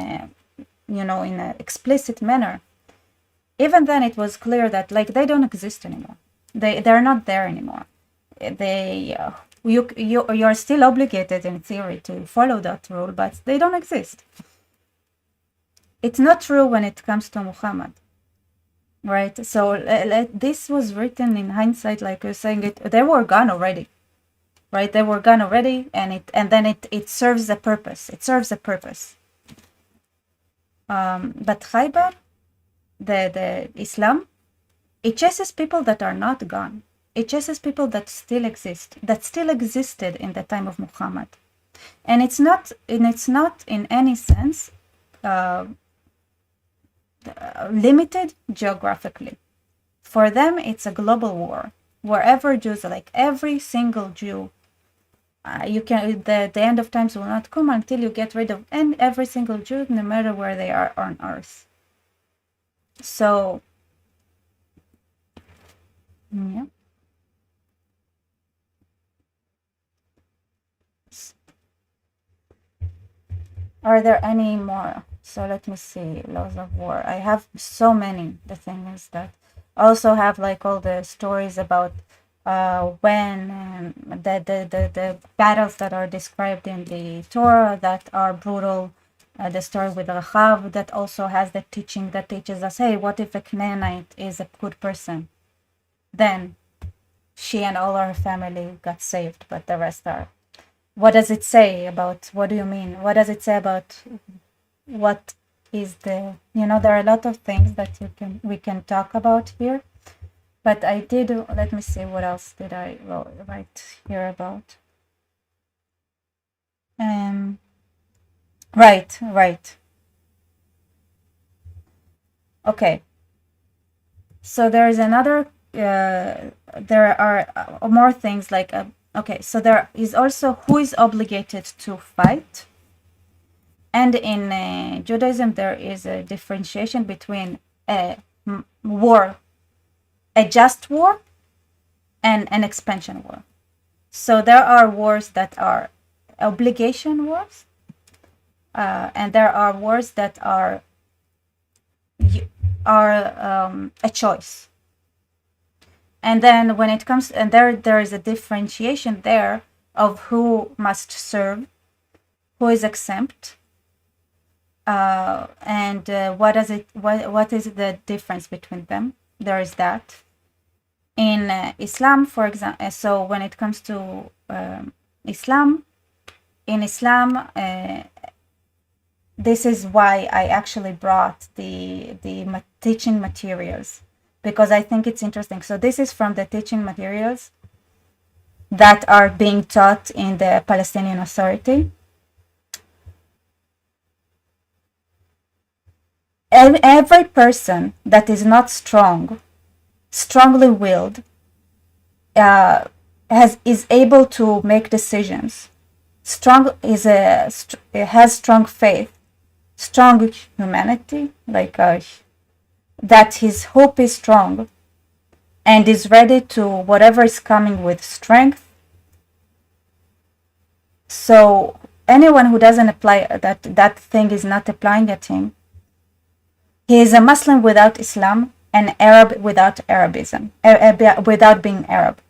in an explicit manner, even then it was clear that like they don't exist anymore. They're not there anymore. You're still obligated in theory to follow that rule, but they don't exist. It's not true when it comes to Muhammad, right? So this was written in hindsight, like you're saying, they were gone already, right? They were gone already, and then it serves a purpose. It serves a purpose. But Khaybar, the Islam, it chases people that are not gone. It chases people that still exist, that still existed in the time of Muhammad, and it's not in any sense limited geographically. For them, it's a global war. Wherever Jews, like every single Jew, the end of times will not come until you get rid of every single Jew, no matter where they are on earth. So, yeah. Are there any more? So let me see. Laws of war. I have so many. The thing is that I also have like all the stories about when the battles that are described in the Torah that are brutal. The story with Rahav that also has the teaching that teaches us, hey, what if a Canaanite is a good person? Then she and all her family got saved, but the rest are. What does it say about, what do you mean? What does it say about what is the, there are a lot of things that we can talk about here. But I did, let me see, what else did I write here about? Right. Okay. So there is another, there are more things like, okay, so there is also who is obligated to fight. And in Judaism, there is a differentiation between a war, a just war, and an expansion war. So there are wars that are obligation wars, and there are wars that are a choice. And then when it comes, and there is a differentiation there of who must serve, who is exempt, and what is the difference between them. There is that. In Islam, for example, so when it comes to Islam, in Islam, this is why I actually brought the teaching materials, because I think it's interesting. So this is from the teaching materials. that are being taught in the Palestinian Authority. Every person that is not strongly willed, is able to make decisions. Has strong faith, strong humanity, like that his hope is strong, and is ready to whatever is coming with strength. So anyone who doesn't apply that thing is not applying at him. He is a Muslim without Islam, an Arab without Arabism, without being Arab.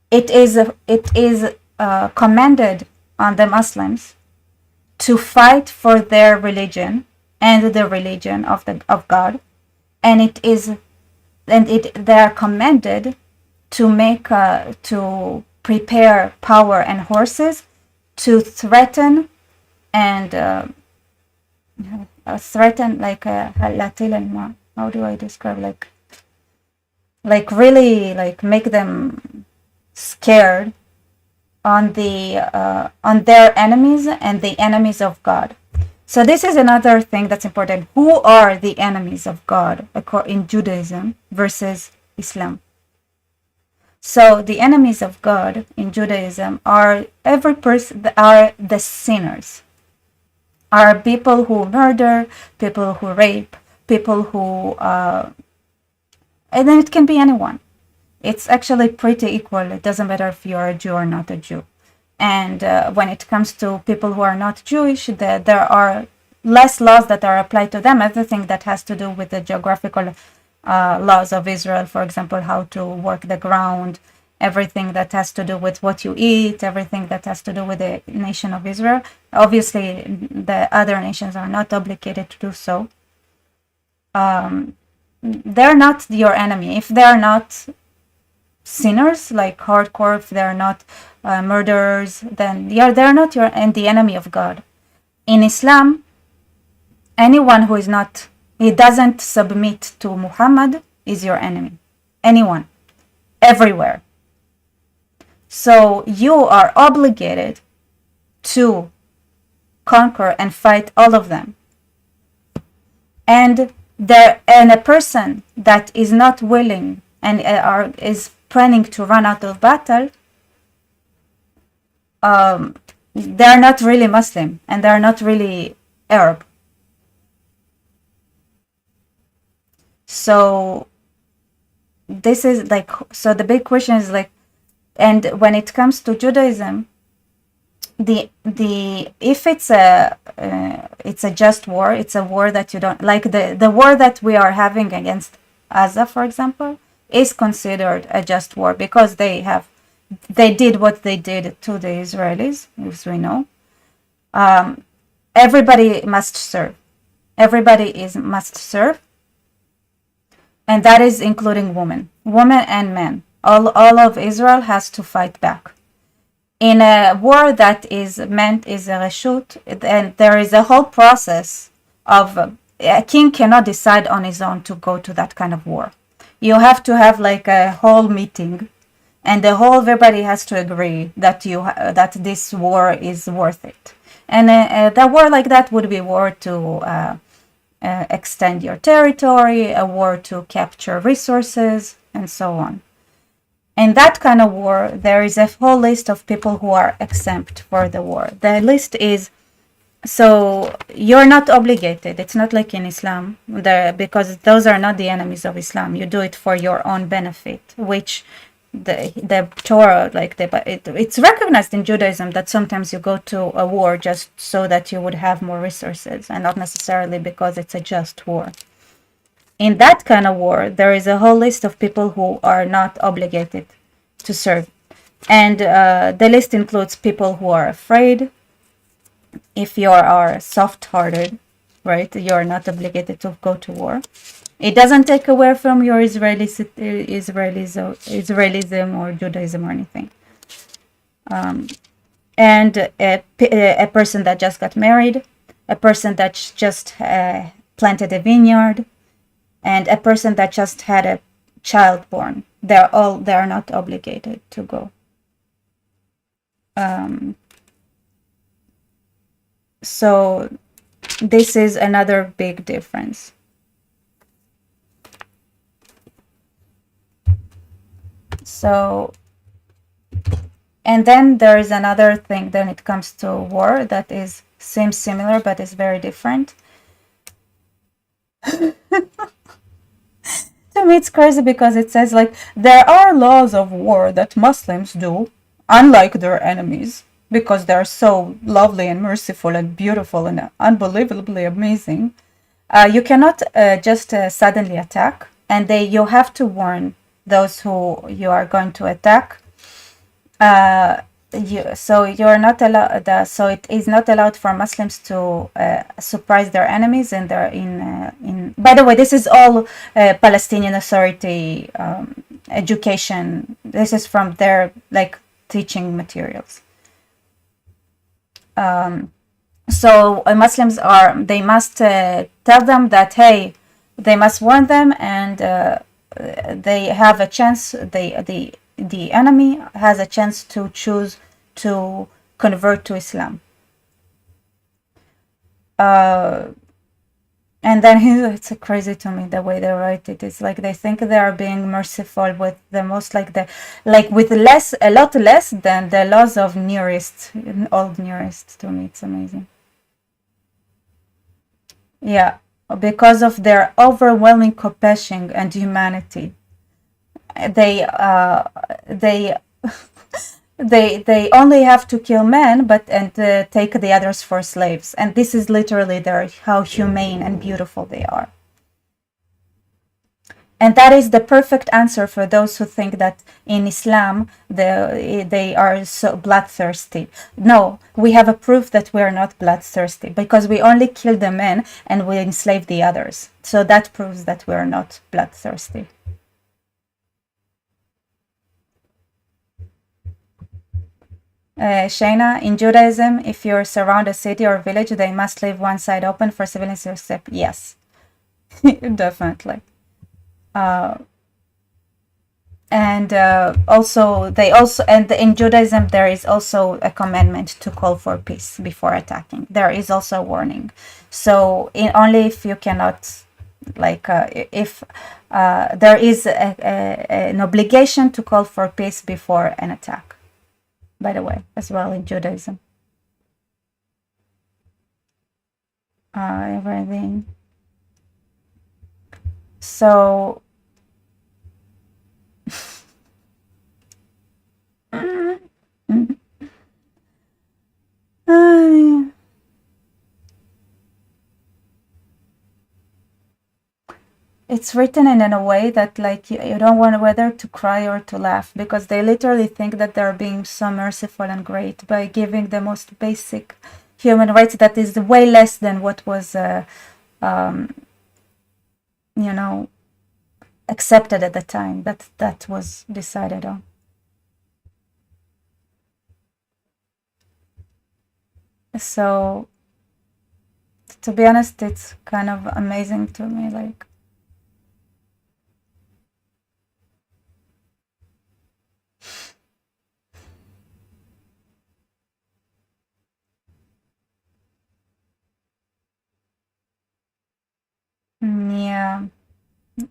It is commanded on the Muslims to fight for their religion and the religion of God, and they are commanded to prepare power and horses to threaten and threaten, like how do I describe, like really like make them scared on their enemies and the enemies of God. So this is another thing that's important. Who are the enemies of God in Judaism versus Islam? So the enemies of God in Judaism are the sinners, are people who murder, people who rape, people who and then it can be anyone. It's actually pretty equal. It doesn't matter if you're a Jew or not a Jew. And when it comes to people who are not Jewish, there are less laws that are applied to them. Everything that has to do with the geographical laws of Israel, for example, how to work the ground, everything that has to do with what you eat, everything that has to do with the nation of Israel. Obviously, the other nations are not obligated to do so. They're not your enemy. If they're not sinners, like hardcore, if they're not murderers, then they're not the enemy of God. In Islam, anyone who he doesn't submit to Muhammad is your enemy. Anyone, everywhere. So you are obligated to conquer and fight all of them. And a person that is not willing and is planning to run out of battle, they're not really Muslim and they're not really Arab. So this is like, so the big question is like, and when it comes to Judaism, if it's a just war, it's a war that you don't like. The war that we are having against Gaza, for example, is considered a just war because they did what they did to the Israelis, as we know. Everybody must serve. Must serve, and that is including women and men. All of Israel has to fight back. In a war that is meant is a reshut, and there is a whole process of a king cannot decide on his own to go to that kind of war. You have to have like a whole meeting, and everybody has to agree that that this war is worth it. And the war like that would be a war to extend your territory, a war to capture resources, and so on. In that kind of war, there is a whole list of people who are exempt for the war. The list is, so you're not obligated. It's not like in Islam, because those are not the enemies of Islam. You do it for your own benefit, which the Torah, it's recognized in Judaism that sometimes you go to a war just so that you would have more resources, and not necessarily because it's a just war. In that kind of war, there is a whole list of people who are not obligated to serve. And the list includes people who are afraid. If you are soft-hearted, right, you're not obligated to go to war. It doesn't take away from your Israelism or Judaism or anything. And a person that just got married, a person that just planted a vineyard, and a person that just had child born. They're not obligated to go. So this is another big difference. So, and then there is another thing when it comes to war that seems similar but is very different. To me it's crazy because it says like there are laws of war that Muslims do, unlike their enemies, because they're so lovely and merciful and beautiful and unbelievably amazing. You cannot just suddenly attack, and you have to warn those who you are going to attack. So you're not allowed. So it is not allowed for Muslims to surprise their enemies in their in. By the way, this is all Palestinian Authority education. This is from their like teaching materials. So Muslims they must tell them that, hey, they must warn them, and they have a chance. The enemy has a chance to choose to convert to Islam. And then it's crazy to me the way they write it. It's like they think they are being merciful with the most, with a lot less than the laws of old nearest. To me, it's amazing. Yeah, because of their overwhelming compassion and humanity, they they only have to kill men, and take the others for slaves. And this is literally how humane and beautiful they are. And that is the perfect answer for those who think that in Islam they are so bloodthirsty. No, we have a proof that we are not bloodthirsty, because we only kill the men and we enslave the others. So that proves that we are not bloodthirsty. Shayna, in Judaism, if you surround a city or village, they must leave one side open for civilians to escape. Yes, definitely. And in Judaism there is also a commandment to call for peace before attacking. There is also a warning. So only if you cannot, if there is an obligation to call for peace before an attack, by the way, as well in Judaism. Everything. So it's written in a way that you don't want whether to cry or to laugh, because they literally think that they're being so merciful and great by giving the most basic human rights that is way less than what was accepted at the time that was decided on. So to be honest, it's kind of amazing to me, yeah,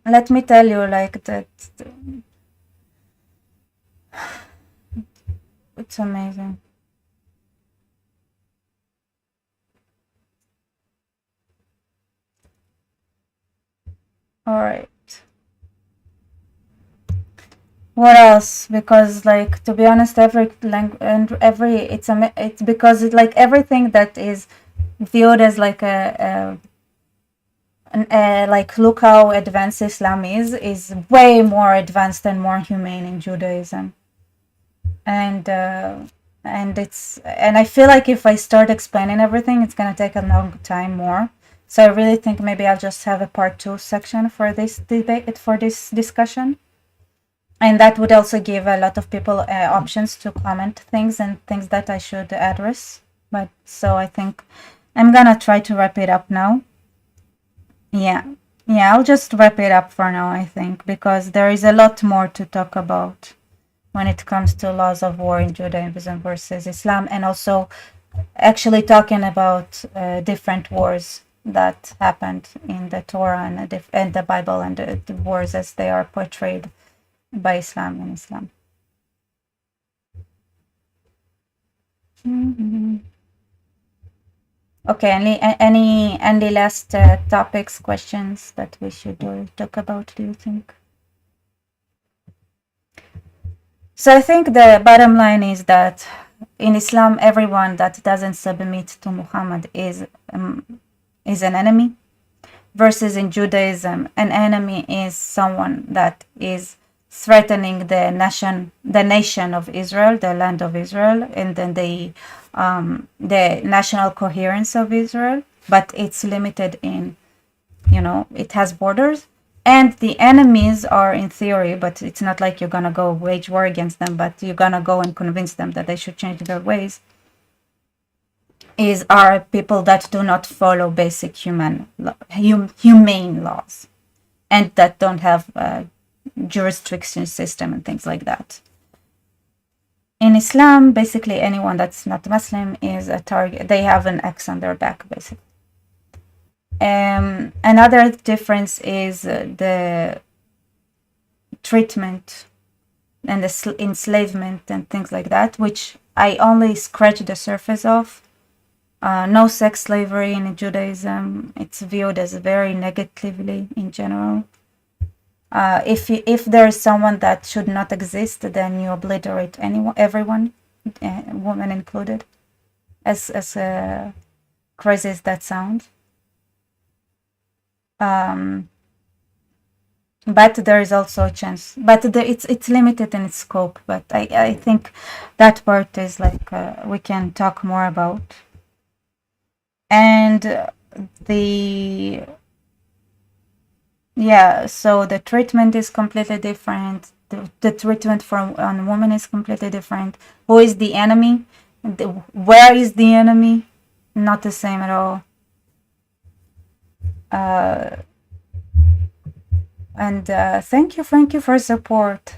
let me tell you that it's amazing. All right. What else? Because to be honest, it's because everything that is viewed as look how advanced Islam is way more advanced and more humane in Judaism. And I feel like if I start explaining everything, it's gonna take a long time more. So I really think maybe I'll just have a part 2 section for this debate, for this discussion. And that would also give a lot of people options to comment things and things that I should address. So I think I'm gonna try to wrap it up now. Yeah. Yeah, I'll just wrap it up for now, I think, because there is a lot more to talk about when it comes to laws of war in Judaism versus Islam, and also actually talking about different wars that happened in the Torah and the Bible, and the wars as they are portrayed by Islam and Islam. Mhm. Okay, any last topics, questions that we should talk about, do you think? So I think the bottom line is that in Islam, everyone that doesn't submit to Muhammad is an enemy, versus in Judaism, an enemy is someone that is threatening the nation of Israel, the land of Israel, and then the national coherence of Israel. But it's limited in, it has borders. And the enemies are in theory, but it's not like you're gonna go wage war against them, but you're gonna go and convince them that they should change their ways. Are people that do not follow basic humane laws, and that don't have a jurisdiction system and things like that. In Islam, basically anyone that's not Muslim is a target. They have an X on their back, basically. Another difference is the treatment and the enslavement and things like that, which I only scratch the surface of. No sex slavery in Judaism. It's viewed as very negatively in general. If there is someone that should not exist, then you obliterate everyone, women included, as crazy as that sounds. But there is also a chance, but it's limited in its scope. But I think that part is like we can talk more about. And so the treatment is completely different. The treatment on women is completely different. Who is the enemy? Where is the enemy? Not the same at all. And thank you, Frankie, for support.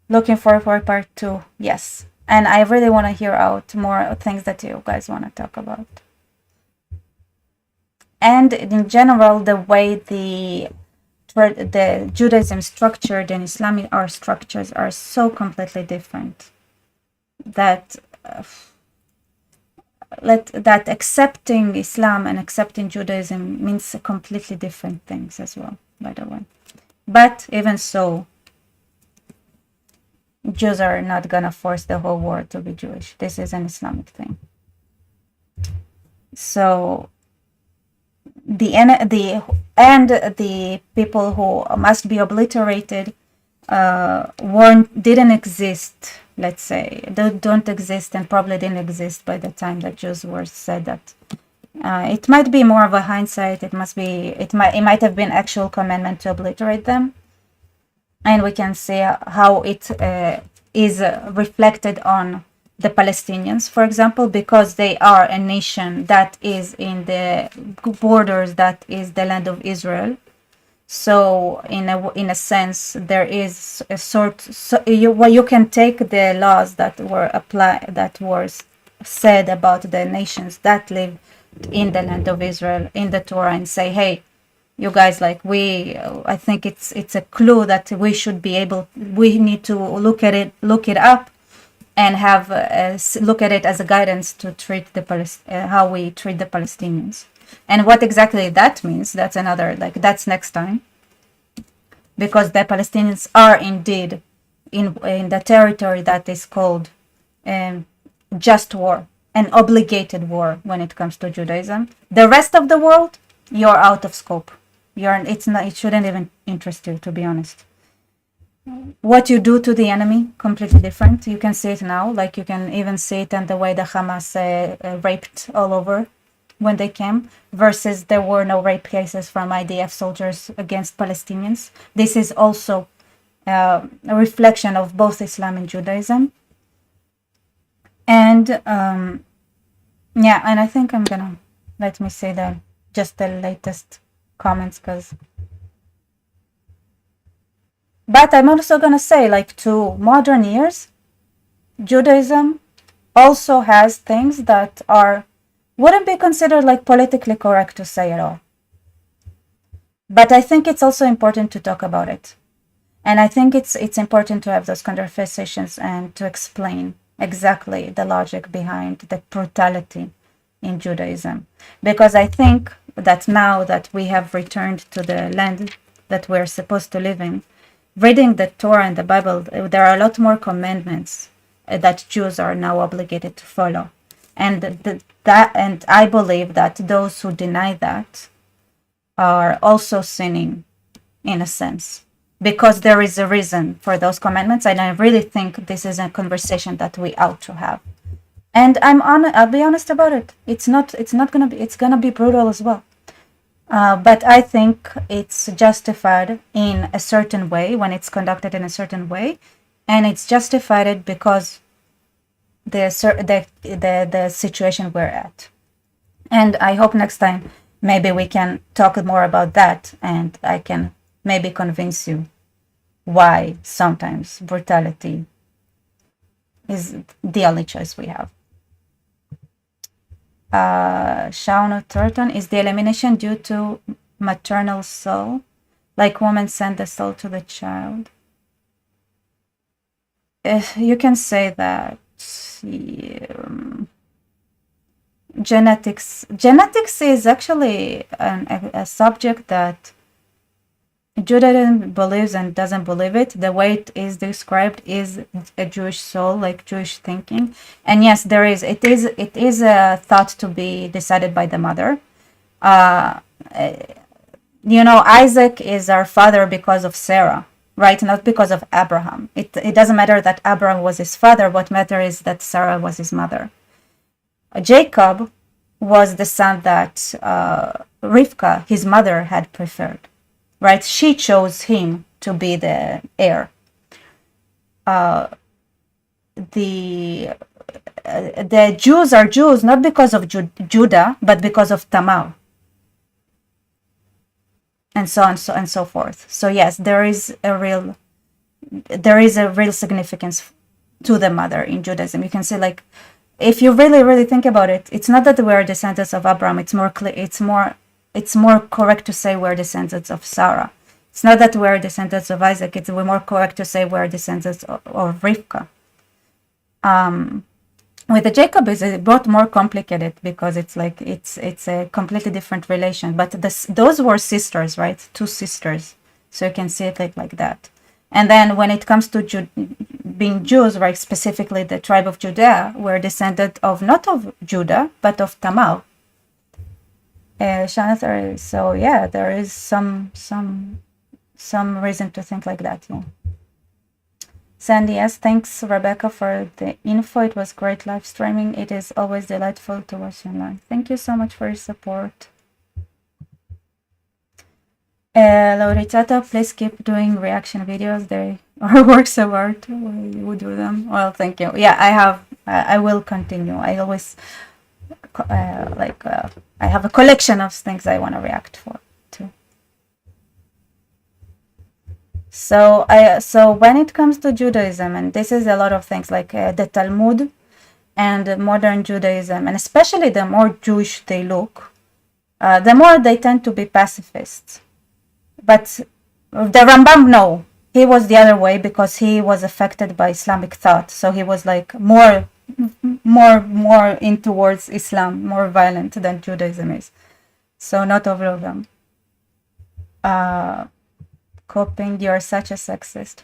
Looking forward for part 2. Yes. And I really want to hear out more things that you guys want to talk about. And in general, the way the Judaism structured and Islamic art structures are so completely different that that accepting Islam and accepting Judaism means completely different things as well, by the way. But even so, Jews are not gonna force the whole world to be Jewish. This is an Islamic thing. So the people who must be obliterated didn't exist. Let's say they don't exist, and probably didn't exist by the time that Jews were said that. It might be more of a hindsight. It might have been actual commandment to obliterate them, and we can see how it is reflected on the Palestinians, for example, because they are a nation that is in the borders, that is the land of Israel. So in a sense, there is a you can take the laws that were applied, that were said about the nations that live in the land of Israel in the Torah, and say, hey, you guys, like I think it's a clue that we need to look it up, and have look at it as a guidance to treat how we treat the Palestinians. And what exactly that means, that's that's next time, because the Palestinians are indeed in the territory that is called just war, an obligated war when it comes to Judaism. The rest of the world, you're out of scope. It shouldn't even interest you, to be honest. What you do to the enemy, completely different. You can see it now, like you can even see it in the way the Hamas raped all over when they came, versus there were no rape cases from IDF soldiers against Palestinians. This is also a reflection of both Islam and Judaism. And and I think I'm gonna let me say just the latest comments, because But I'm also going to say, like, to modern ears, Judaism also has things that wouldn't be considered like politically correct to say at all. But I think it's also important to talk about it. And I think it's important to have those conversations and to explain exactly the logic behind the brutality in Judaism. Because I think that now that we have returned to the land that we're supposed to live in, reading the Torah and the Bible, there are a lot more commandments that Jews are now obligated to follow. And and I believe that those who deny that are also sinning in a sense, because there is a reason for those commandments, and I really think this is a conversation that we ought to have. And I'll be honest about it. It's not gonna be. It's gonna be brutal as well. But I think it's justified in a certain way when it's conducted in a certain way, and it's justified because the situation we're at. And I hope next time maybe we can talk more about that, and I can maybe convince you why sometimes brutality is the only choice we have. Shaun Thornton, is the elimination due to maternal soul? Like women send the soul to the child? If you can say that. Genetics is actually a subject that Judaism believes and doesn't believe it. The way it is described is a Jewish soul, like Jewish thinking. And yes, it is a thought to be decided by the mother. Isaac is our father because of Sarah, right? Not because of Abraham. It doesn't matter that Abraham was his father. What matters is that Sarah was his mother. Jacob was the son that Rivka, his mother, had preferred, right? She chose him to be the heir. The Jews are Jews not because of Judah, but because of Tamar, and so on and so forth. So yes, there is a real significance to the mother in Judaism. You can say, like, if you really think about it, it's not that we're descendants of Abraham. It's more correct to say we're descendants of Sarah. It's not that we're descendants of Isaac. It's more correct to say we're descendants of Rivka. With the Jacob is a bit more complicated because it's a completely different relation. But those were sisters, right? Two sisters. So you can see it like that. And then when it comes to being Jews, right, specifically the tribe of Judah, we're descended of not of Judah, but of Tamar. So yeah, there is some reason to think like that. Yeah. Sandy, yes, thanks Rebecca for the info. It was great live streaming. It is always delightful to watch you live. Thank you so much for your support. Lauritata, please keep doing reaction videos. They are works of art. You do them. Well, thank you. Yeah, I will continue. I always I have a collection of things I want to react for too. So when it comes to Judaism, and this is a lot of things like the Talmud and modern Judaism, and especially the more Jewish they look, the more they tend to be pacifists. But the Rambam, no, he was the other way because he was affected by Islamic thought. So he was like more in towards Islam, more violent than Judaism is. So not all of them. Coping, you're such a sexist.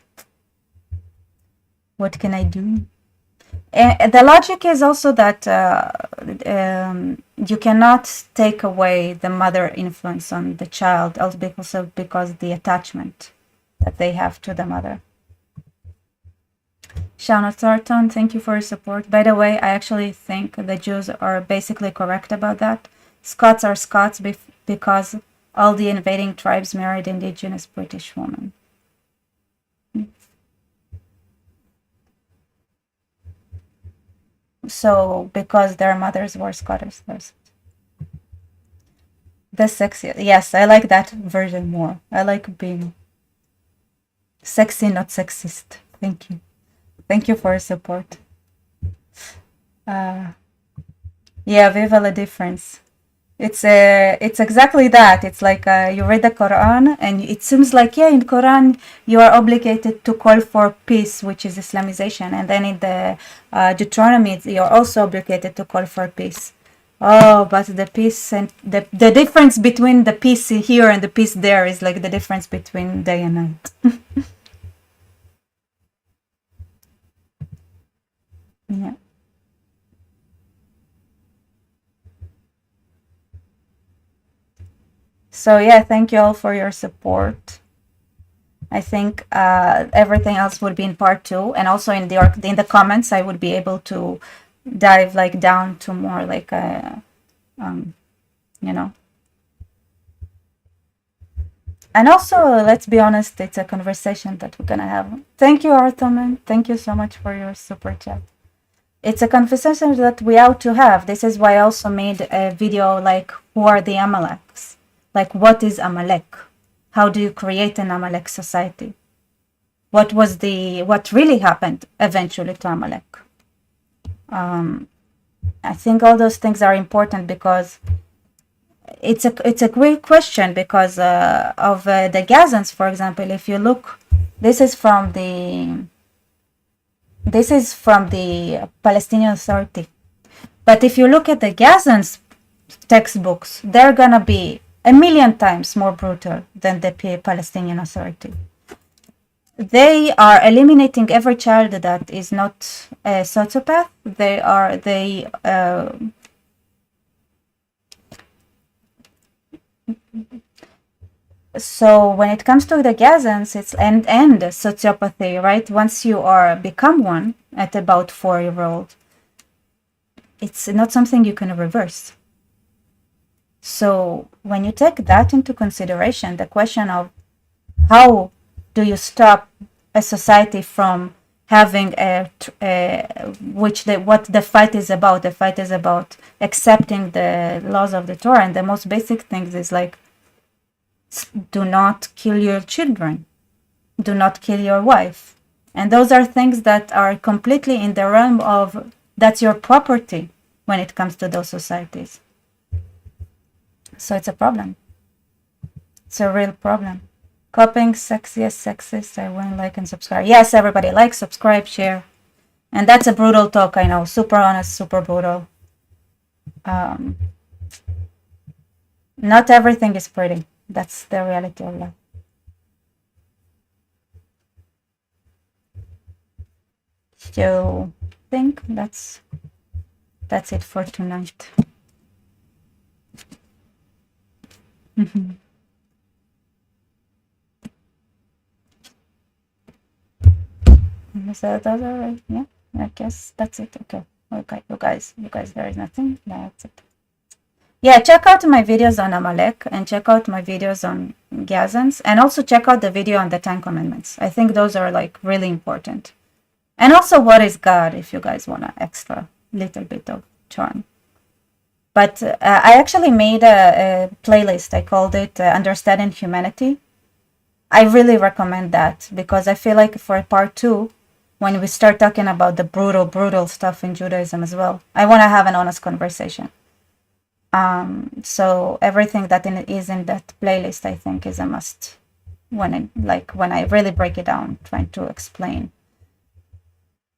What can I do? The logic is also that you cannot take away the mother influence on the child, also because the attachment that they have to the mother. Shauna Thornton, thank you for your support. By the way, I actually think the Jews are basically correct about that. Scots are Scots because all the invading tribes married indigenous British women. So because their mothers were Scottish. The sexiest. Yes, I like that version more. I like being Sexy, not sexist. Thank you. Thank you for your support. Yeah, viva la difference. It's exactly that. It's like you read the Quran, and it seems like, yeah, in Quran you are obligated to call for peace, which is Islamization, and then in the Deuteronomy you're also obligated to call for peace. Oh, but the peace and the difference between the peace here and the peace there is like the difference between day and night. Yeah. So yeah, thank you all for your support. I think everything else would be in part 2, and also in the comments I would be able to dive like down to more like you know. And also, let's be honest, it's a conversation that we're gonna have. Thank you, Arthurman. Thank you so much for your super chat. It's a conversation that we ought to have. This is why I also made a video like, who are the Amaleks? Like, what is Amalek? How do you create an Amalek society? What really happened eventually to Amalek? I think all those things are important because it's a great question because of the Gazans, for example. If you look, this is from the Palestinian Authority. But if you look at the Gazans textbooks, they're gonna be a million times more brutal than the Palestinian Authority. They are eliminating every child that is not a sociopath. So when it comes to the Gazans, it's and sociopathy, right? Once you are become one at about 4-year-old, it's not something you can reverse. So when you take that into consideration, the question of how do you stop a society from having what the fight is about? The fight is about accepting the laws of the Torah, and the most basic things is like, do not kill your children, do not kill your wife, and those are things that are completely in the realm of that's your property when it comes to those societies. So it's a problem. It's a real problem. Copying sexiest sexist. I won't like and subscribe. Yes, everybody, like, subscribe, share. And that's a brutal talk, I know. Super honest, super brutal. Not everything is pretty. That's the reality of life. So I think that's it for tonight. So those are, yeah, I guess that's it. Okay, you guys, there is nothing. That's it. Yeah, check out my videos on Amalek and check out my videos on Gazans, and also check out the video on the 10 Commandments. I think those are like really important. And also, what is God, if you guys want an extra little bit of charm. But I actually made a playlist. I called it Understanding Humanity. I really recommend that because I feel like for part 2, when we start talking about the brutal stuff in Judaism as well, I want to have an honest conversation. So everything that is in that playlist, I think, is a must when I really break it down, trying to explain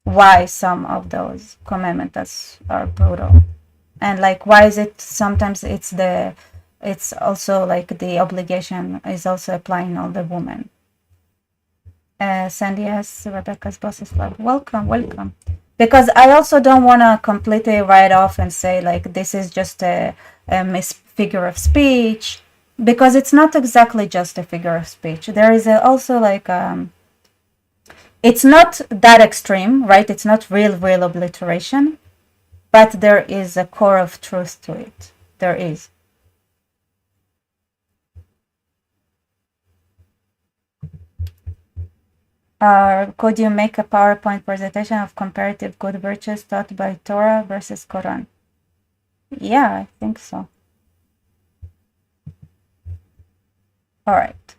why some of those commandments are brutal, and like why is it sometimes it's also like the obligation is also applying on the woman. Sandy, yes, Rebecca's boss is like, welcome. Because I also don't want to completely write off and say like this is just a figure of speech, because it's not exactly just a figure of speech. There is also like it's not that extreme, right? It's not real obliteration, but there is a core of truth to it. There is. Could you make a PowerPoint presentation of comparative good virtues taught by Torah versus Quran? Yeah, I think so. All right.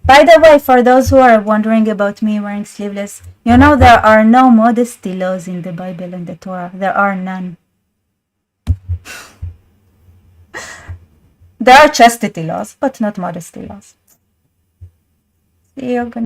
By the way, for those who are wondering about me wearing sleeveless, there are no modesty laws in the Bible and the Torah. There are none. There are chastity laws, but not modesty laws. See you.